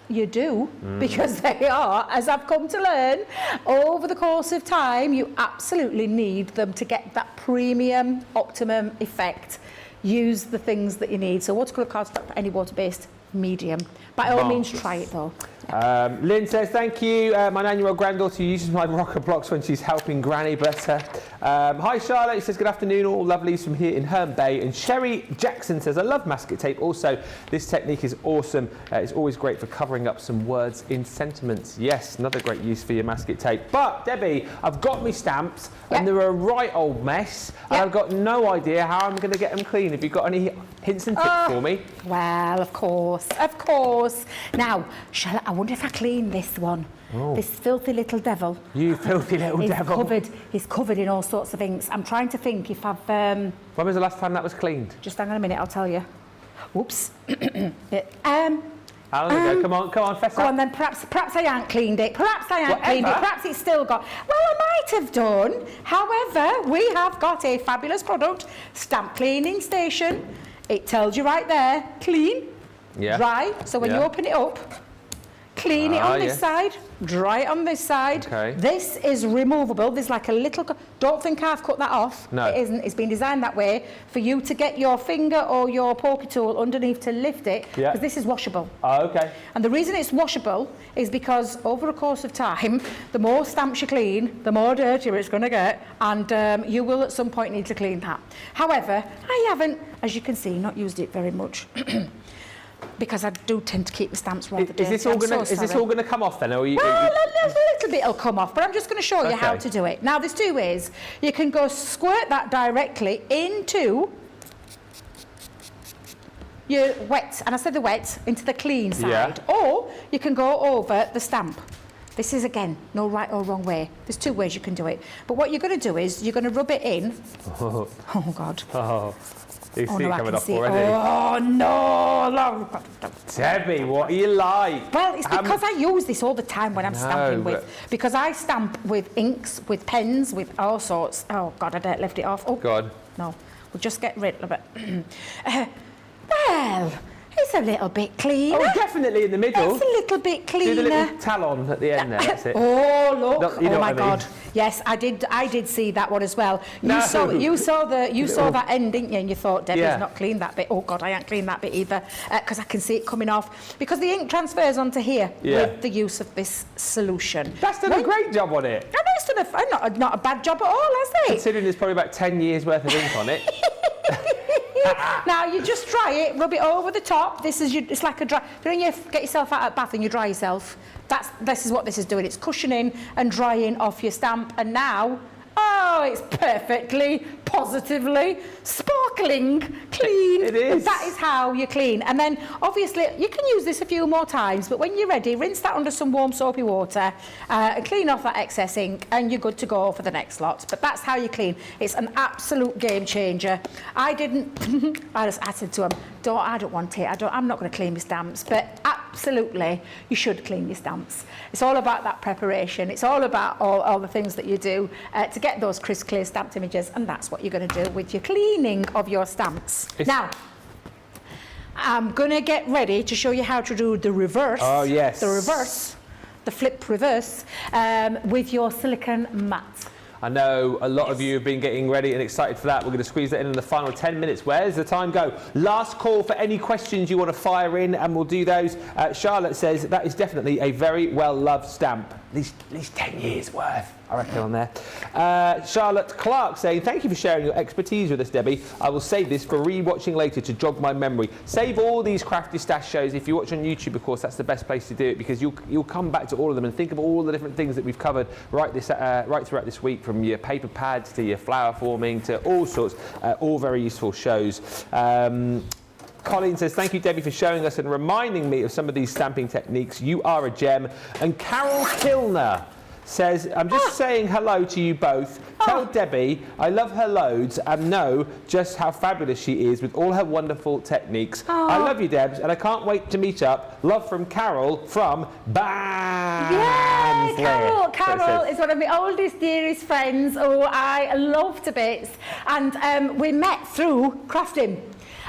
You do, because they are, as I've come to learn, over the course of time, you absolutely need them to get that premium, optimum effect. Use the things that you need. So watercolour cardstock for any water-based medium. By all means, try it though. Lynn says, thank you. My 9-year-old granddaughter uses my rocker blocks when she's helping Granny, bless her. Hi, Charlotte. He says, good afternoon, all lovelies from here in Herne Bay. And Sherry Jackson says, I love masket tape. Also, this technique is awesome. It's always great for covering up some words in sentiments. Yes, another great use for your masket tape. But, Debbie, I've got me stamps, and they're a right old mess, and I've got no idea how I'm going to get them clean. Have you got any hints and tips for me? Well, of course, of course. Now, Charlotte, I wonder if I clean this one. Oh. This filthy little devil. You filthy little devil. He's covered in all sorts of inks. I'm trying to think if I've... When was the last time that was cleaned? Just hang on a minute, I'll tell you. Whoops. How long ago? Come on, fess up. Go on then, perhaps I ain't cleaned it. Perhaps I ain't cleaned it. Perhaps it's still got... Well, I might have done. However, we have got a fabulous product, stamp cleaning station. It tells you right there, clean, dry. So when you open it up, clean it on this side, dry it on this side. Okay. This is removable. There's like a little... Don't think I've cut that off. No. It isn't. It's been designed that way for you to get your finger or your poker tool underneath to lift it, because this is washable. Oh, okay. And the reason it's washable is because over a course of time, the more stamps you clean, the more dirtier it's going to get, and you will at some point need to clean that. However, I haven't, as you can see, not used it very much. Because I do tend to keep the stamps rather dirty. Is this all going to come off then? Or Well, a little bit will come off, but I'm just going to show you how to do it. Now, there's two ways. You can go squirt that directly into your wet, and I said the wet, into the clean side. Or you can go over the stamp. This is, again, no right or wrong way. There's two ways you can do it. But what you're going to do is you're going to rub it in. Oh, God. Oh. You see it coming off already. Oh, no. Debbie, what are you like? Well, it's because I use this all the time when I'm stamping with. Because I stamp with inks, with pens, with all sorts. Oh, God, I don't lift it off. Oh, God. No, we'll just get rid of it. Well, it's a little bit cleaner. Oh, definitely in the middle. It's a little bit cleaner. Do the little talon at the end there, that's it. Oh, look. No, oh, my God. Yes, I did see that one as well. You saw that end, didn't you? And you thought, Debbie's not cleaned that bit. Oh, God, I ain't cleaned that bit either, because I can see it coming off. Because the ink transfers onto here with the use of this solution. That's done a great job on it. I know it's done not a bad job at all, has it? Considering there's probably about 10 years worth of ink on it. Now you just dry it, rub it over the top. It's like a dry. You know, you get yourself out of bath and you dry yourself. This is what this is doing. It's cushioning and drying off your stamp, and now, oh, it's perfectly, positively, sparkling clean. It is. That is how you clean. And then, obviously, you can use this a few more times, but when you're ready, rinse that under some warm soapy water and clean off that excess ink, and you're good to go for the next lot. But that's how you clean. It's an absolute game changer. I said to him, I don't want it. I'm not going to clean my stamps, but absolutely, you should clean your stamps. It's all about that preparation. It's all about all the things that you do to get those crisp, clear stamped images, and that's what you're going to do with your cleaning of your stamps. Now, I'm going to get ready to show you how to do the reverse. Oh, yes. The flip reverse with your silicone mat. I know a lot of you have been getting ready and excited for that. We're going to squeeze that in the final 10 minutes. Where's the time go? Last call for any questions you want to fire in, and we'll do those. Charlotte says that is definitely a very well-loved stamp. At least 10 years worth, I reckon, on there. Charlotte Clark saying, thank you for sharing your expertise with us, Debbie. I will save this for re-watching later to jog my memory. Save all these Crafty Stash shows. If you watch on YouTube, of course, that's the best place to do it, because you'll come back to all of them and think of all the different things that we've covered right throughout this week, from your paper pads to your flower forming to all sorts, all very useful shows. Colin says, thank you, Debbie, for showing us and reminding me of some of these stamping techniques. You are a gem. And Carol Kilner says, I'm just saying hello to you both. Tell Debbie I love her loads and know just how fabulous she is with all her wonderful techniques. I love you, Debs, and I can't wait to meet up. Love from Carol from Barnsley. Yeah, Carol is one of my oldest, dearest friends who I love to bits. And we met through crafting.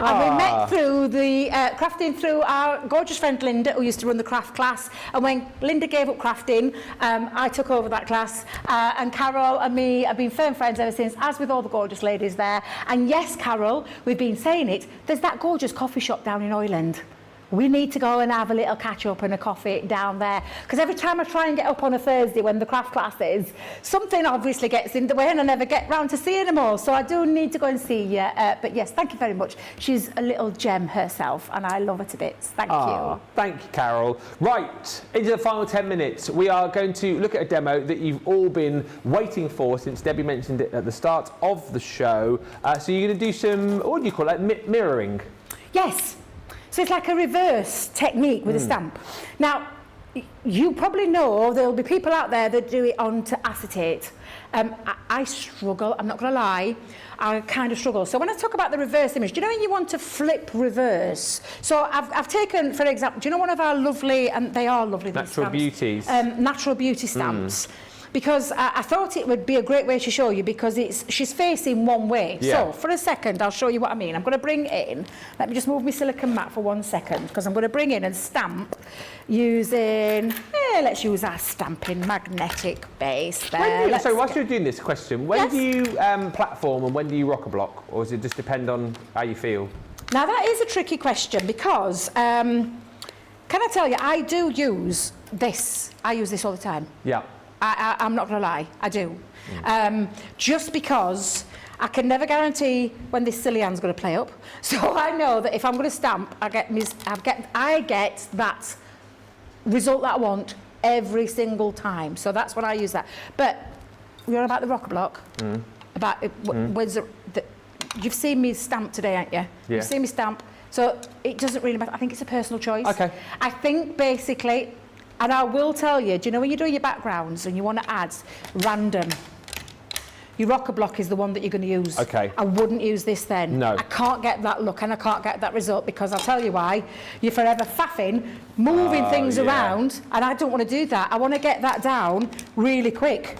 And we met through the crafting through our gorgeous friend Linda, who used to run the craft class. And when Linda gave up crafting, I took over that class. And Carol and me have been firm friends ever since, as with all the gorgeous ladies there. And yes, Carol, we've been saying it, there's that gorgeous coffee shop down in Oyland. we need to go and have a little catch up and a coffee down there. Because every time I try and get up on a Thursday when the craft class is, something obviously gets in the way and I never get round to seeing them all. So I do need to go and see you. But yes, thank you very much. She's a little gem herself and I love her to bits. Thank you. Thank you, Carol. Right, into the final 10 minutes. We are going to look at a demo that you've all been waiting for since Debbie mentioned it at the start of the show. So you're going to do some, what do you call it, mirroring? Yes. So it's like a reverse technique with a stamp. Now, you probably know there'll be people out there that do it onto acetate. I struggle, I'm not going to lie, I kind of struggle. So when I talk about the reverse image, do you know when you want to flip reverse? So I've taken, for example, do you know one of our lovely, and they are lovely, Natural Beauties. Natural Beauty stamps. Because I thought it would be a great way to show you because she's facing one way. Yeah. So for a second, I'll show you what I mean. I'm going to bring in, let me just move my silicone mat for 1 second because I'm going to bring in and stamp using, let's use our stamping magnetic base there. So whilst you're doing this question, when do you platform and when do you rock a block? Or does it just depend on how you feel? Now that is a tricky question because, can I tell you, I do use this. I use this all the time. Yeah. I'm not going to lie, I do. Just because I can never guarantee when this silly hand's going to play up. So I know that if I'm going to stamp, I get that result that I want every single time. So that's when I use that. But you're about the rocker block. When's you've seen me stamp today, haven't you? Yeah. You've seen me stamp. So it doesn't really matter. I think it's a personal choice. Okay. I think basically, and I will tell you, do you know when you're doing your backgrounds and you want to add random, your rocker block is the one that you're going to use. Okay. I wouldn't use this then. No. I can't get that look and I can't get that result because I'll tell you why. You're forever faffing, moving things around, and I don't want to do that. I want to get that down really quick.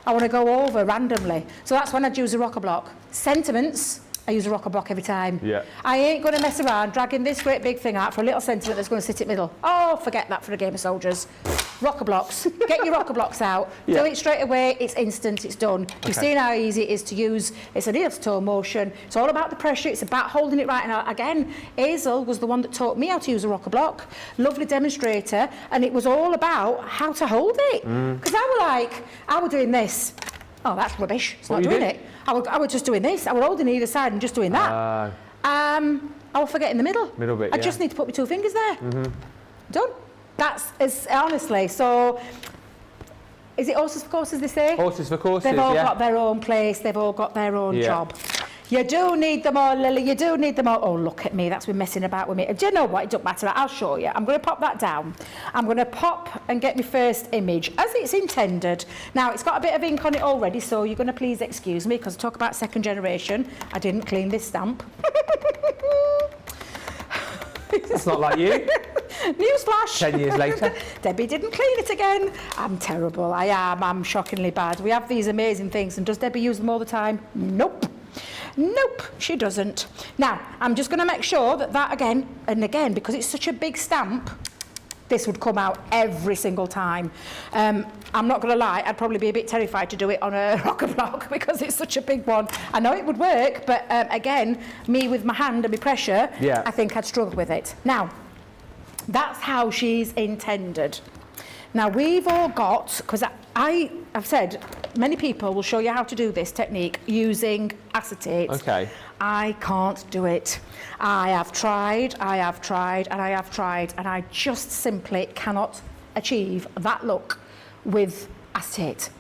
I want to go over randomly. So that's when I'd use a rocker block. Sentiments, I use a rocker block every time. Yeah. I ain't going to mess around dragging this great big thing out for a little sentiment that's going to sit in the middle. Oh, forget that for a game of soldiers. Rocker blocks. Get your rocker blocks out. Do it straight away. It's instant. It's done. You've seen how easy it is to use. It's a heel to toe motion. It's all about the pressure. It's about holding it right. And again, Hazel was the one that taught me how to use a rocker block. Lovely demonstrator. And it was all about how to hold it. Because I was doing this. Oh, that's rubbish. It's not doing it. I was just doing this. I was holding either side and just doing that. I will forget in the middle. Middle bit, I just need to put my 2 fingers there. Done. That's as honestly. So, is it horses for courses? They say. Horses for courses. They've all got their own place. They've all got their own job. You do need them all, Lily. You do need them all. Oh, look at me. That's been messing about with me. Do you know what? It don't matter. I'll show you. I'm going to pop that down. I'm going to pop and get my first image as it's intended. Now, it's got a bit of ink on it already, so you're going to please excuse me because I talk about second generation. I didn't clean this stamp. It's not like you. Newsflash. 10 years later. Debbie didn't clean it again. I'm terrible. I am. I'm shockingly bad. We have these amazing things, and does Debbie use them all the time? Nope. Nope, she doesn't. Now, I'm just going to make sure that again and again, because it's such a big stamp, this would come out every single time. I'm not going to lie, I'd probably be a bit terrified to do it on a rocker block because it's such a big one. I know it would work, but again, me with my hand and my pressure, I think I'd struggle with it. Now, that's how she's intended. Now, we've all got, because I've said, many people will show you how to do this technique using acetate. Okay. I can't do it. I have tried, and I just simply cannot achieve that look with acetate.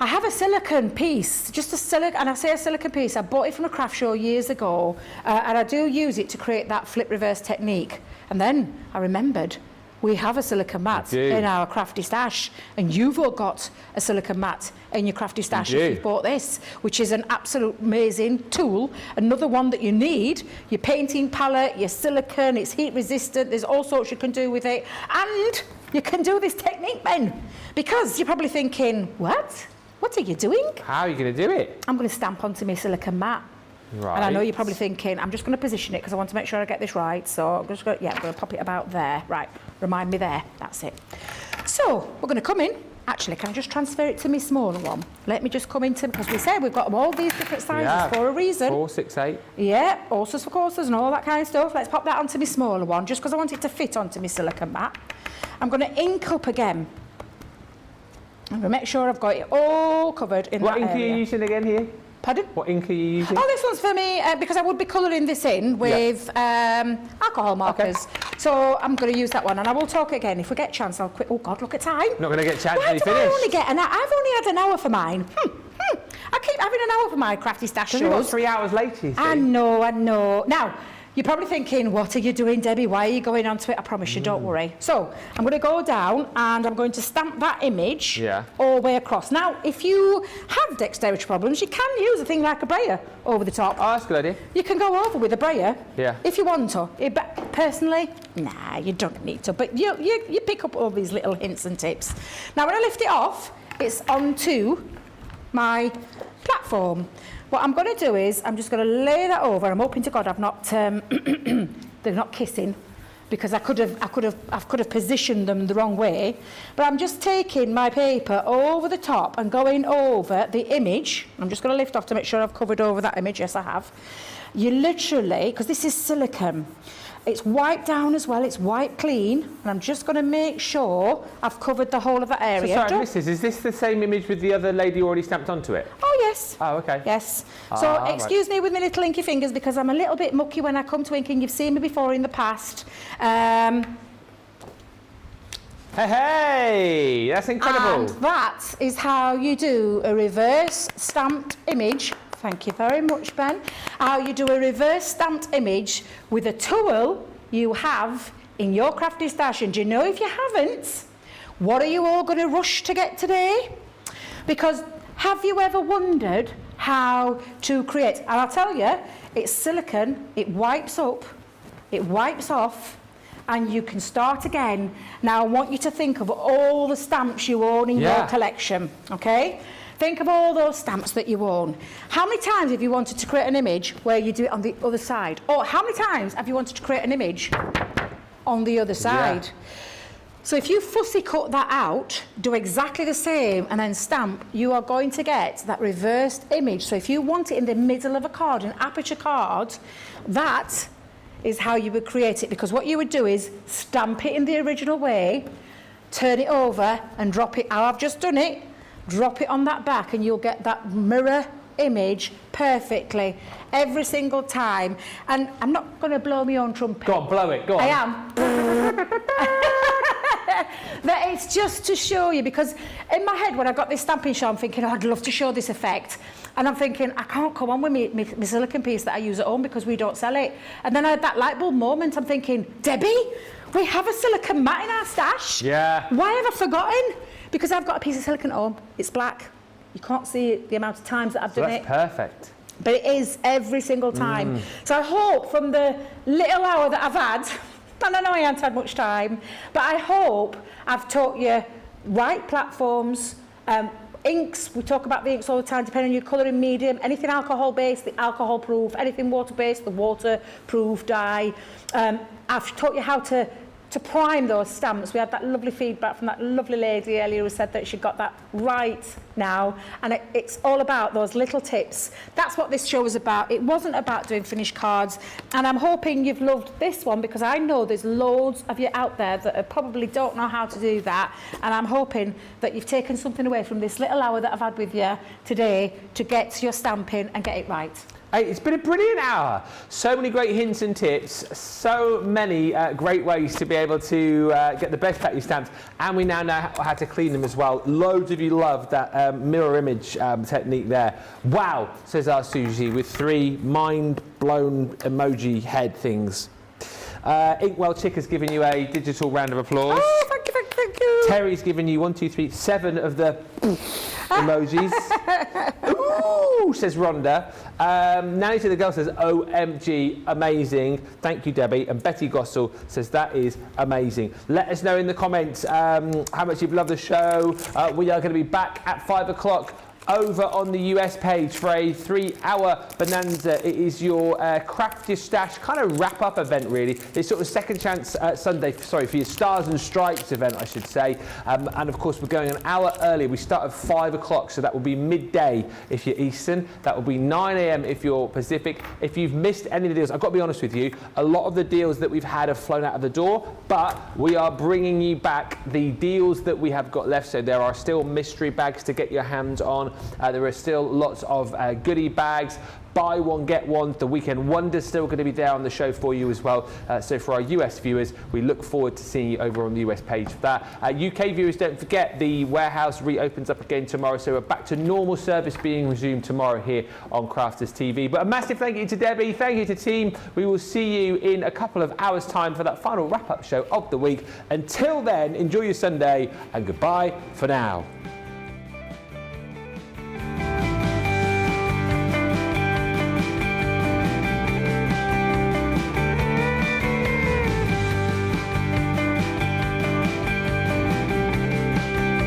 I have a silicone piece, and I say a silicone piece, I bought it from a craft show years ago, and I do use it to create that flip reverse technique. And then I remembered, we have a silicone mat in our crafty stash, and you've all got a silicone mat in your crafty stash if you've bought this, which is an absolute amazing tool. Another one that you need, your painting palette, your silicone, it's heat resistant, there's all sorts you can do with it, and you can do this technique, Ben, because you're probably thinking, what are you doing? How are you going to do it? I'm going to stamp onto my silicone mat. Right. And I know you're probably thinking, I'm just going to position it because I want to make sure I get this right. So I'm just going to, I'm going to pop it about there. Right, remind me there. That's it. So we're going to come in Actually, can I just transfer it to my smaller one? Let me just come into, because we said we've got them all these different sizes for a reason. 4, 6, 8. Yeah, horses for courses and all that kind of stuff. Let's pop that onto my smaller one, just because I want it to fit onto my silicone mat. I'm going to ink up again. I'm going to make sure I've got it all covered in that area. What ink are you using again here? Pardon? What ink are you using? Oh, this one's for me, because I would be colouring this in with alcohol markers. Okay. So I'm going to use that one, and I will talk again. If we get a chance, I'll quit. Oh, God, look at time. Not going to get a chance to finish. I've only had an hour for mine. I keep having an hour for my crafty stash shows. You've got 3 hours later, you see. I know. Now, you're probably thinking, what are you doing, Debbie? Why are you going onto it? I promise you, don't worry. So, I'm going to go down and I'm going to stamp that image all the way across. Now, if you have dexterity problems, you can use a thing like a brayer over the top. Oh, that's a good idea. You can go over with a brayer if you want to. But personally, nah, you don't need to. But you pick up all these little hints and tips. Now, when I lift it off, it's onto my platform. What I'm going to do is I'm just going to lay that over. I'm hoping to God I've not they're not kissing, because I could have positioned them the wrong way. But I'm just taking my paper over the top and going over the image. I'm just going to lift off to make sure I've covered over that image. Yes, I have. You literally, because this is silicone, it's wiped down as well, it's wiped clean, and I'm just going to make sure I've covered the whole of that area. So sorry, Mrs., is this the same image with the other lady already stamped onto it? Oh, yes. Oh, okay. Yes. So excuse me with my little inky fingers, because I'm a little bit mucky when I come to inking. You've seen me before in the past. Hey, that's incredible. And that is how you do a reverse stamped image. Thank you very much, Ben. How you do a reverse stamped image with a tool you have in your crafty stash. And do you know, if you haven't, what are you all going to rush to get today? Because have you ever wondered how to create? And I'll tell you, it's silicone, it wipes up, it wipes off, and you can start again. Now, I want you to think of all the stamps you own in your collection, okay? Think of all those stamps that you own. How many times have you wanted to create an image where you do it on the other side? Or how many times have you wanted to create an image on the other side? So if you fussy cut that out, do exactly the same, and then stamp, you are going to get that reversed image. So if you want it in the middle of a card, an aperture card, that is how you would create it. Because what you would do is stamp it in the original way, turn it over and drop it how I've just done it. Drop it on that back and you'll get that mirror image perfectly every single time. And I'm not going to blow my own trumpet. Go on, blow it, go on. I am. That it's just to show you, because in my head when I got this stamping show, I'm thinking, oh, I'd love to show this effect. And I'm thinking, I can't come on with my silicone piece that I use at home because we don't sell it. And then I had that light bulb moment. I'm thinking, Debbie, we have a silicone mat in our stash. Yeah. Why have I forgotten? Because I've got a piece of silicone at home. It's black. You can't see the amount of times that I've done it. That's perfect. But it is every single time. So I hope from the little hour that I've had, and I know I haven't had much time, but I hope I've taught you right platforms, inks. We talk about the inks all the time, depending on your colouring medium. Anything alcohol-based, the alcohol-proof. Anything water-based, the waterproof dye. I've taught you how to prime those stamps. We had that lovely feedback from that lovely lady earlier who said that she got that right now, and it's all about those little tips. That's what this show was about. It wasn't about doing finished cards, and I'm hoping you've loved this one, because I know there's loads of you out there that probably don't know how to do that, and I'm hoping that you've taken something away from this little hour that I've had with you today to get your stamping and get it right. Hey, it's been a brilliant hour. So many great hints and tips, so many great ways to be able to get the best out of your stamps, and we now know how to clean them as well. Loads of you loved that mirror image technique there. Wow, says our Susie, with 3 mind-blown emoji head things. Inkwell Chick has given you a digital round of applause. Oh, thank you, thank you. Terry's given you 1, 2, 3, 7 of the emojis. Ooh, says Rhonda. Nanny to the Girl says, OMG, amazing. Thank you, Debbie. And Betty Gossel says, that is amazing. Let us know in the comments how much you've loved the show. We are going to be back at 5 o'clock over on the US page for a 3-hour bonanza. It is your Craft Your Stash kind of wrap-up event, really. It's sort of second chance Sunday, sorry, for your Stars and Stripes event, I should say. And of course, we're going an hour earlier. We start at 5 o'clock, so that will be midday if you're Eastern. That will be 9 a.m. if you're Pacific. If you've missed any of the deals, I've got to be honest with you, a lot of the deals that we've had have flown out of the door, but we are bringing you back the deals that we have got left. So there are still mystery bags to get your hands on. There are still lots of goodie bags. Buy one, get one. The Weekend Wonder's still going to be there on the show for you as well. So for our US viewers, we look forward to seeing you over on the US page for that. UK viewers, don't forget the warehouse reopens up again tomorrow. So we're back to normal service being resumed tomorrow here on Crafters TV. But a massive thank you to Debbie. Thank you to team. We will see you in a couple of hours' time for that final wrap-up show of the week. Until then, enjoy your Sunday and goodbye for now.